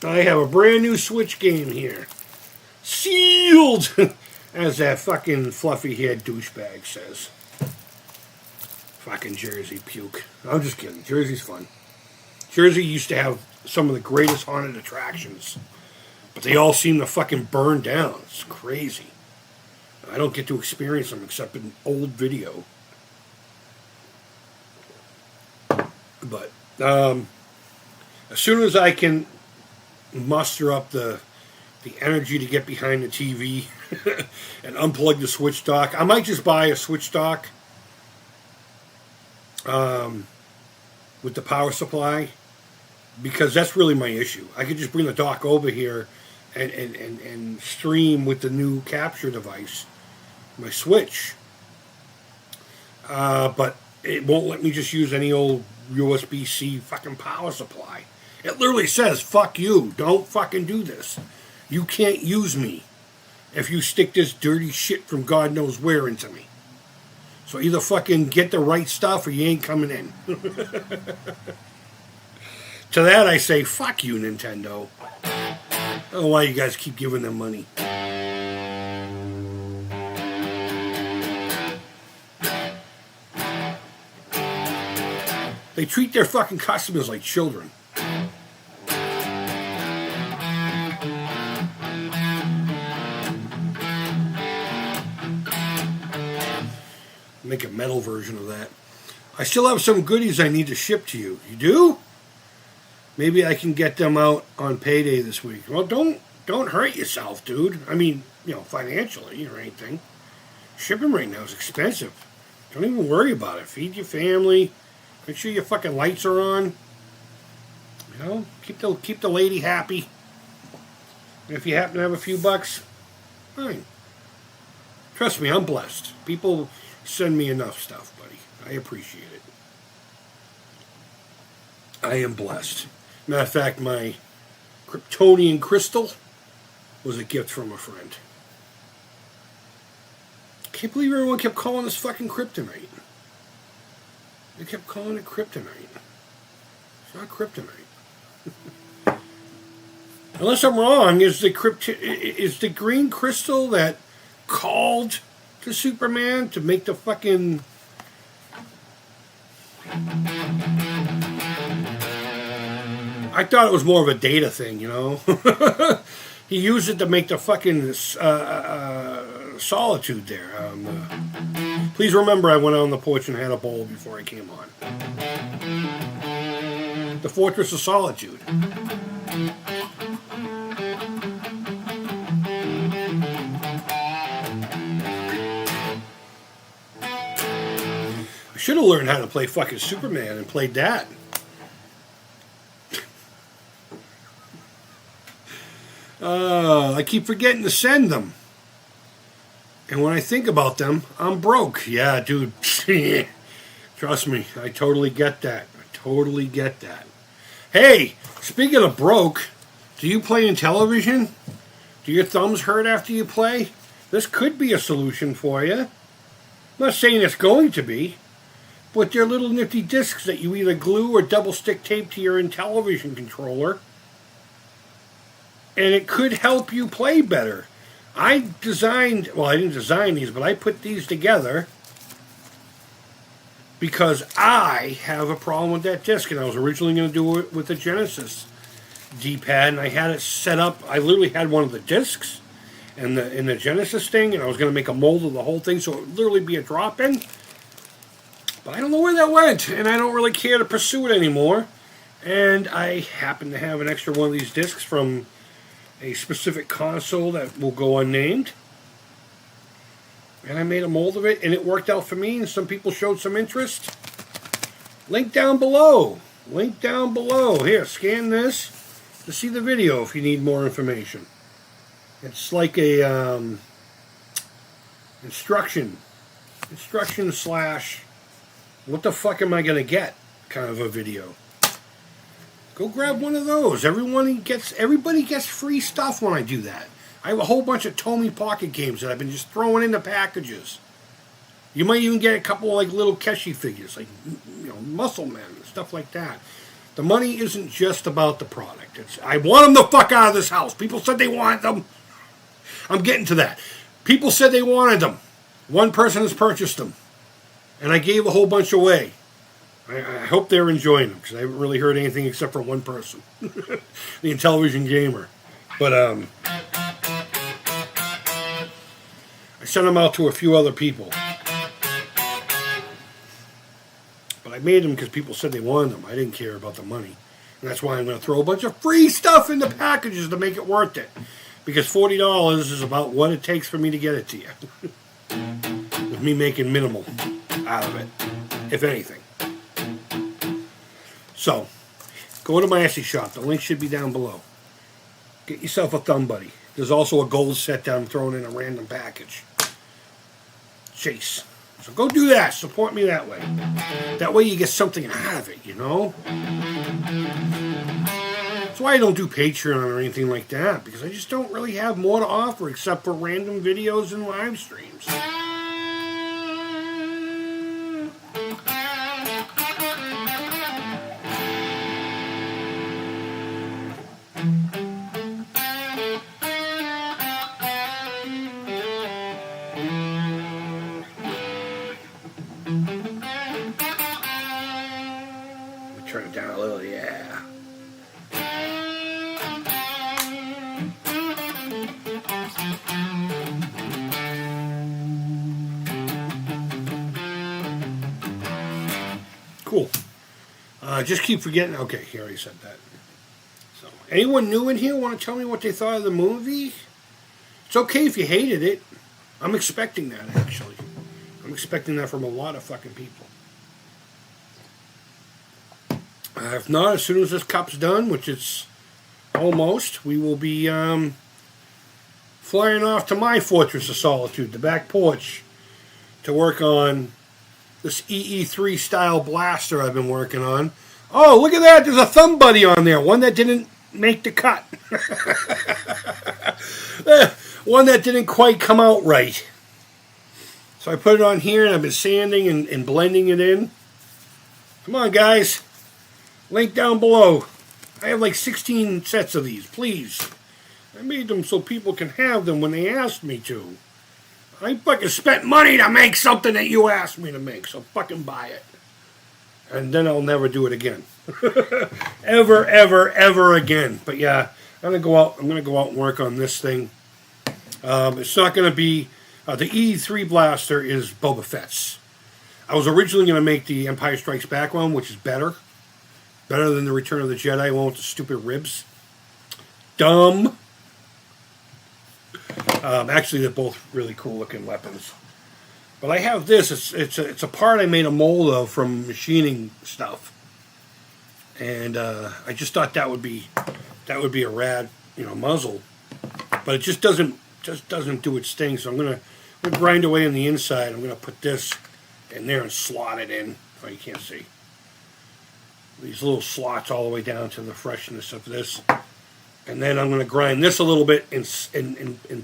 I have a brand new Switch game here. Sealed! As that fucking fluffy-haired douchebag says. Fucking Jersey puke. I'm just kidding. Jersey's fun. Jersey used to have some of the greatest haunted attractions. But they all seem to fucking burn down. It's crazy. I don't get to experience them except in old video. But as soon as I can muster up the energy to get behind the TV and unplug the Switch dock, I might just buy a Switch dock with the power supply, because that's really my issue. I could just bring the dock over here and stream with the new capture device, my Switch. But it won't let me just use any old USB-C fucking power supply. It literally says, fuck you, don't fucking do this. You can't use me if you stick this dirty shit from God knows where into me. So either fucking get the right stuff or you ain't coming in. To that I say, fuck you, Nintendo. I don't know why you guys keep giving them money. They treat their fucking customers like children. Make a metal version of that. I still have some goodies I need to ship to you. You do? Maybe I can get them out on payday this week. Well, don't hurt yourself, dude. I mean, financially or anything. Shipping right now is expensive. Don't even worry about it. Feed your family. Make sure your fucking lights are on. Keep the lady happy. And if you happen to have a few bucks, fine. Trust me, I'm blessed. People send me enough stuff, buddy. I appreciate it. I am blessed. Matter of fact, my Kryptonian crystal was a gift from a friend. Can't believe everyone kept calling this fucking kryptonite. They kept calling it kryptonite. It's not kryptonite. Unless I'm wrong, is the green crystal that called to Superman to make the fucking... I thought it was more of a data thing, He used it to make the fucking solitude there. Please remember I went out on the porch and had a bowl before I came on. The Fortress of Solitude. I should have learned how to play fucking Superman and played that. I keep forgetting to send them. And when I think about them, I'm broke. Yeah, dude. Trust me, I totally get that. Hey, speaking of broke, do you play in television? Do your thumbs hurt after you play? This could be a solution for you. I'm not saying it's going to be, but they're little nifty discs that you either glue or double stick tape to your Intellivision controller. And it could help you play better. I didn't design these, but I put these together because I have a problem with that disc, and I was originally going to do it with the Genesis D-pad, and I had it set up. I literally had one of the discs in the Genesis thing, and I was going to make a mold of the whole thing, so it would literally be a drop-in. But I don't know where that went, and I don't really care to pursue it anymore. And I happen to have an extra one of these discs from a specific console that will go unnamed. And I made a mold of it, and it worked out for me, and some people showed some interest. Link down below. Here, scan this to see the video if you need more information. It's like a instruction / what the fuck am I going to get kind of a video. Go grab one of those. Everybody gets free stuff when I do that. I have a whole bunch of Tomy Pocket games that I've been just throwing into packages. You might even get a couple of like little Keshi figures, like Muscle Men and stuff like that. The money isn't just about the product. I want them the fuck out of this house. People said they wanted them. I'm getting to that. People said they wanted them. One person has purchased them, and I gave a whole bunch away. I hope they're enjoying them, because I haven't really heard anything except for one person. The Intellivision Gamer. But, I sent them out to a few other people. But I made them because people said they wanted them. I didn't care about the money. And that's why I'm going to throw a bunch of free stuff in the packages to make it worth it. Because $40 is about what it takes for me to get it to you. With me making minimal out of it, if anything. So, go to my Etsy shop. The link should be down below. Get yourself a thumb buddy. There's also a gold set that I'm throwing in a random package. Chase. So go do that. Support me that way. That way you get something out of it, you know? That's why I don't do Patreon or anything like that, because I just don't really have more to offer except for random videos and live streams. Turn it down a little, yeah. Cool. Just keep forgetting. Okay, he already said that. So, anyone new in here want to tell me what they thought of the movie? It's okay if you hated it. I'm expecting that, actually. I'm expecting that from a lot of fucking people. If not, as soon as this cup's done, which it's almost, we will be flying off to my fortress of solitude, the back porch, to work on this EE3 style blaster I've been working on. Oh, look at that! There's a thumb buddy on there. One that didn't make the cut. One that didn't quite come out right. So I put it on here, and I've been sanding and blending it in. Come on, guys. Link down below. I have like 16 sets of these, please. I made them so people can have them when they asked me to. I fucking spent money to make something that you asked me to make, so fucking buy it. And then I'll never do it again. Ever, ever, ever again. But yeah, I'm gonna go out and work on this thing. It's not gonna be the E3 blaster is Boba Fett's. I was originally gonna make the Empire Strikes Back one, which is better. Better than the Return of the Jedi one with the stupid ribs. Dumb. Actually, they're both really cool looking weapons. But I have this. It's a part I made a mold of from machining stuff, and I just thought that would be a rad, muzzle. But it just doesn't do its thing. So I'm gonna grind away on the inside. I'm gonna put this in there and slot it in. Oh, you can't see. These little slots all the way down to the freshness of this. And then I'm going to grind this a little bit and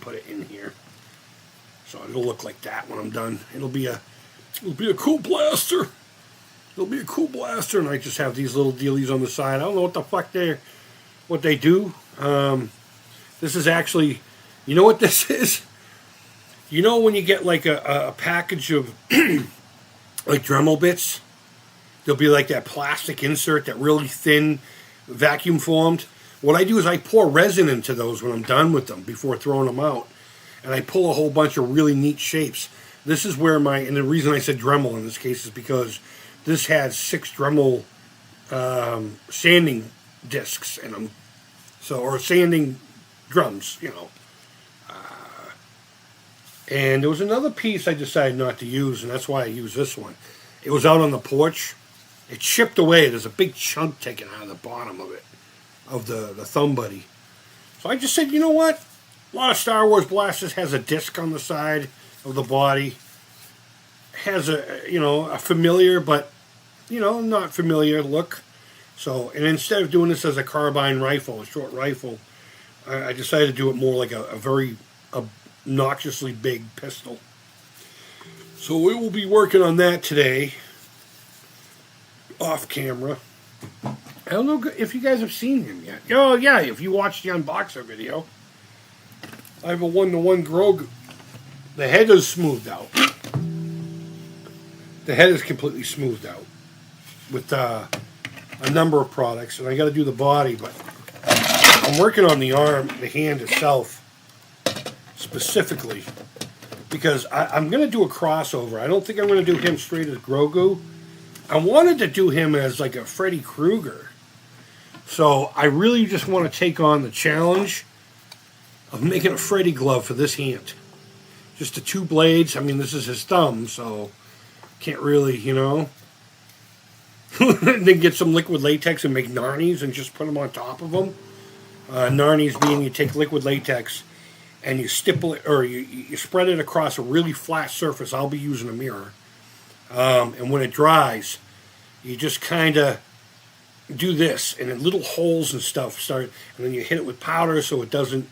put it in here. So it'll look like that when I'm done. It'll be a cool blaster. It'll be a cool blaster. And I just have these little dealies on the side. I don't know what the fuck what they do. This is actually, you know what this is? You know when you get like a package of like Dremel bits? There'll be like that plastic insert, that really thin vacuum formed. What I do is I pour resin into those when I'm done with them before throwing them out. And I pull a whole bunch of really neat shapes. This is where and the reason I said Dremel in this case is because this has 6 Dremel sanding discs in them. So, or sanding drums, And there was another piece I decided not to use, and that's why I used this one. It was out on the porch. It chipped away. There's a big chunk taken out of the bottom of it, of the thumb buddy. So I just said, you know what? A lot of Star Wars blasters has a disc on the side of the body. Has a familiar but, not familiar look. So, and instead of doing this as a carbine rifle, a short rifle, I decided to do it more like a very obnoxiously big pistol. So we will be working on that today. Off camera. I don't know if you guys have seen him yet. Oh, yeah, if you watched the unboxer video. I have a 1-to-1 Grogu. The head is smoothed out. The head is completely smoothed out. With a number of products. And I got to do the body, but I'm working on the arm, the hand itself. Specifically. Because I'm going to do a crossover. I don't think I'm going to do him straight as Grogu. I wanted to do him as like a Freddy Krueger. So I really just want to take on the challenge of making a Freddy glove for this hand. Just the 2 blades. I mean, this is his thumb, so can't really, Then get some liquid latex and make Narnies and just put them on top of them. Narnies being you take liquid latex and you stipple it, or you spread it across a really flat surface. I'll be using a mirror. And when it dries, you just kind of do this, and then little holes and stuff start, and then you hit it with powder so it doesn't,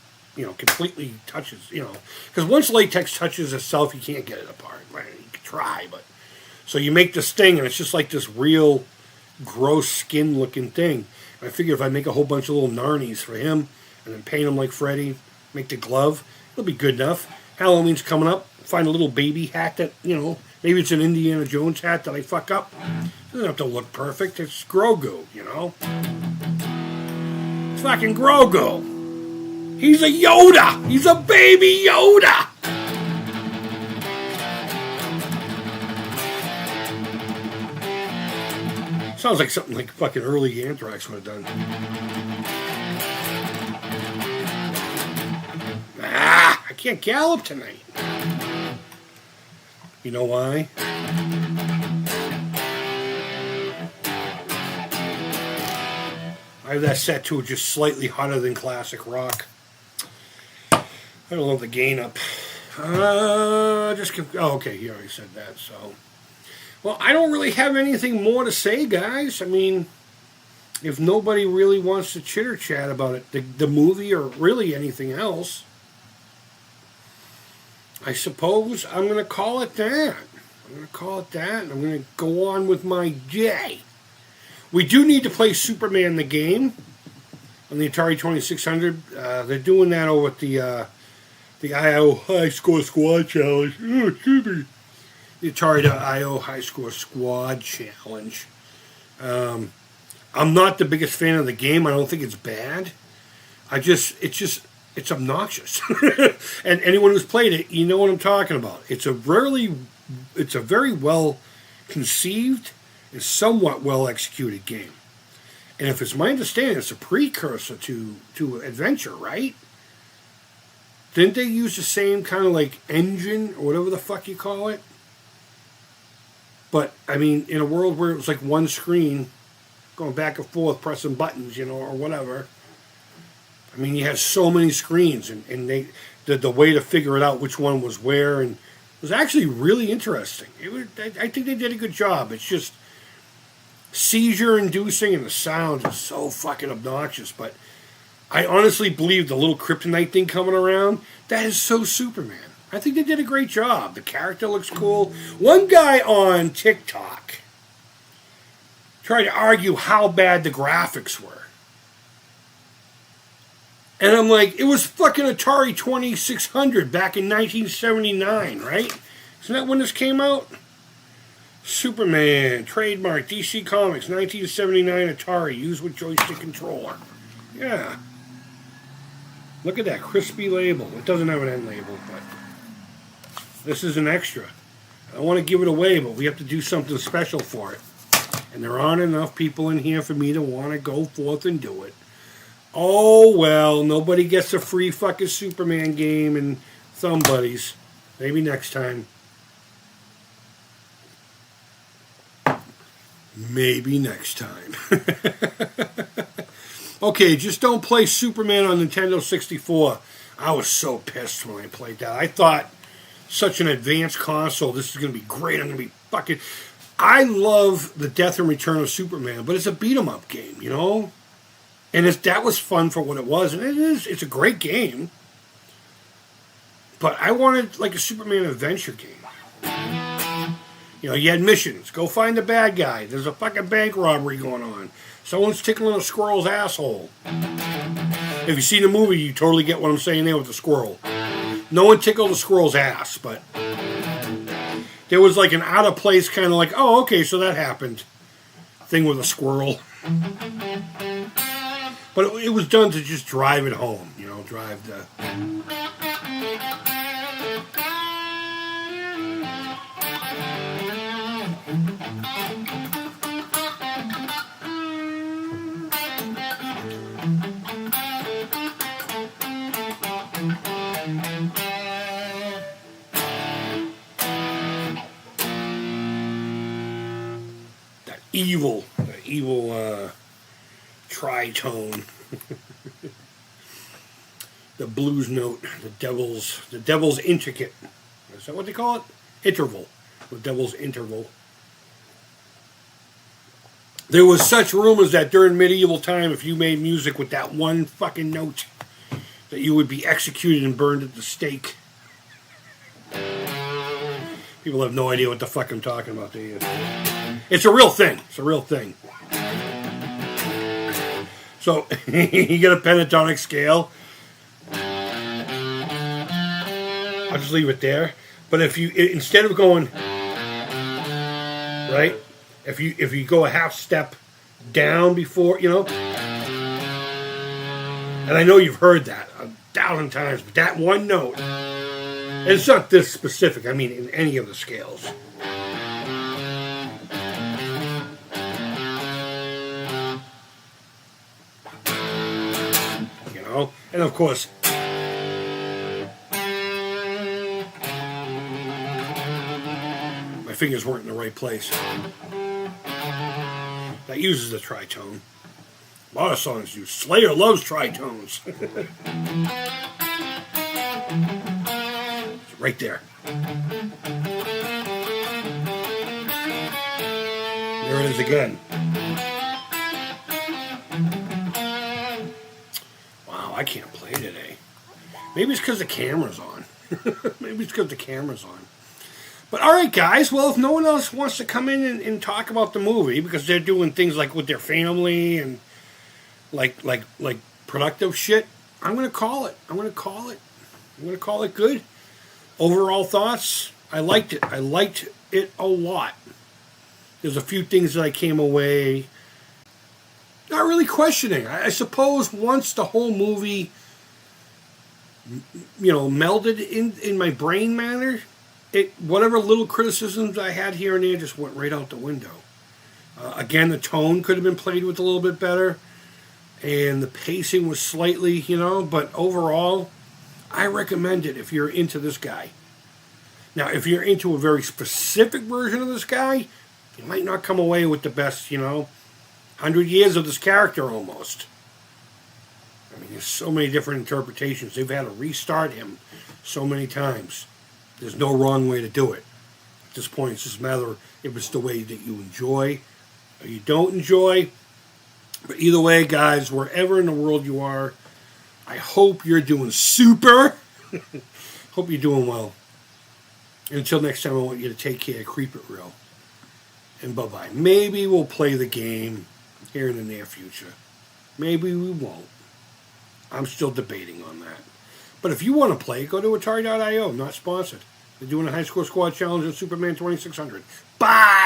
completely touches, because once latex touches itself, you can't get it apart. Right? You can try, but so you make this thing, and it's just like this real gross skin-looking thing. And I figure if I make a whole bunch of little Narnies for him, and then paint him like Freddy, make the glove, it'll be good enough. Halloween's coming up. Find a little baby hat that, maybe it's an Indiana Jones hat that I fuck up. It doesn't have to look perfect. It's Grogu, It's fucking Grogu. He's a Yoda. He's a baby Yoda. Sounds like something like fucking early Anthrax would have done. I can't gallop tonight. You know why? I have that set to just slightly hotter than classic rock. I don't love the gain up. Okay, he already said that, so. Well, I don't really have anything more to say, guys. I mean, if nobody really wants to chitter chat about it, the movie or really anything else, I suppose I'm going to call it that. And I'm going to go on with my day. We do need to play Superman the game on the Atari 2600. They're doing that over at the IO High Score Squad Challenge. Oh, excuse me. The Atari IO High Score Squad Challenge. I'm not the biggest fan of the game. I don't think it's bad. It's obnoxious. And anyone who's played it, you know what I'm talking about. It's a very well conceived and somewhat well executed game. And if it's my understanding, it's a precursor to Adventure, right? Didn't they use the same kind of like engine or whatever the fuck you call it? But, I mean, in a world where it was like one screen, going back and forth, pressing buttons, or whatever. I mean, you had so many screens, and the way to figure it out which one was where, and it was actually really interesting. I think they did a good job. It's just seizure-inducing, and the sound is so fucking obnoxious. But I honestly believe the little kryptonite thing coming around, that is so Superman. I think they did a great job. The character looks cool. One guy on TikTok tried to argue how bad the graphics were. And I'm like, it was fucking Atari 2600 back in 1979, right? Isn't that when this came out? Superman, trademark, DC Comics, 1979 Atari, used with joystick controller. Yeah. Look at that crispy label. It doesn't have an end label, but this is an extra. I want to give it away, but we have to do something special for it. And there aren't enough people in here for me to want to go forth and do it. Oh, well, nobody gets a free fucking Superman game and Thumb Buddies. Maybe next time. Maybe next time. Okay, just don't play Superman on Nintendo 64. I was so pissed when I played that. I thought, such an advanced console, this is going to be great. I'm going to be fucking... I love the Death and Return of Superman, but it's a beat-em-up game, And that was fun for what it was, and it's a great game. But I wanted, like, a Superman adventure game. You had missions. Go find the bad guy. There's a fucking bank robbery going on. Someone's tickling a squirrel's asshole. If you see the movie, you totally get what I'm saying there with the squirrel. No one tickled the squirrel's ass, but there was like an out-of-place kind of like, oh, okay, so that happened thing with a squirrel. But it was done to just drive it home, drive the... evil tritone. The blues note, the devil's intricate. Is that what they call it? Interval. The devil's interval. There was such rumors that during medieval time, if you made music with that one fucking note, that you would be executed and burned at the stake. People have no idea what the fuck I'm talking about, do you? It's a real thing. It's a real thing. So, you get a pentatonic scale. I'll just leave it there. But if you, instead of going, right? If you go a half step down before, you know. And I know you've heard that 1,000 times, but that one note, and it's not this specific, I mean in any of the scales. You know? And of course, my fingers weren't in the right place. That uses the tritone. A lot of songs use. Slayer loves tritones. It's right there. There it is again. Wow, I can't play today. Maybe it's because the camera's on. Maybe it's because the camera's on. But all right, guys. Well, if no one else wants to come in and talk about the movie because they're doing things like with their family and like productive shit, I'm gonna call it. I'm gonna call it good. Overall thoughts. I liked it. I liked it a lot. There's a few things that I came away not really questioning. I suppose once the whole movie, you know, melded in my brain matter. Whatever little criticisms I had here and there just went right out the window. Again, the tone could have been played with a little bit better, and the pacing was slightly, you know, but overall, I recommend it if you're into this guy. Now, if you're into a very specific version of this guy, you might not come away with the best, you know, 100 years of this character almost. I mean, there's so many different interpretations. They've had to restart him so many times. There's no wrong way to do it. At this point, it's just a matter of if it's the way that you enjoy or you don't enjoy. But either way, guys, wherever in the world you are, I hope you're doing super. Hope you're doing well. And until next time, I want you to take care, keep it real. And bye-bye. Maybe we'll play the game here in the near future. Maybe we won't. I'm still debating on that. But if you want to play, go to Atari.io. Not sponsored. They're doing a high score squad challenge in Superman 2600. Bye!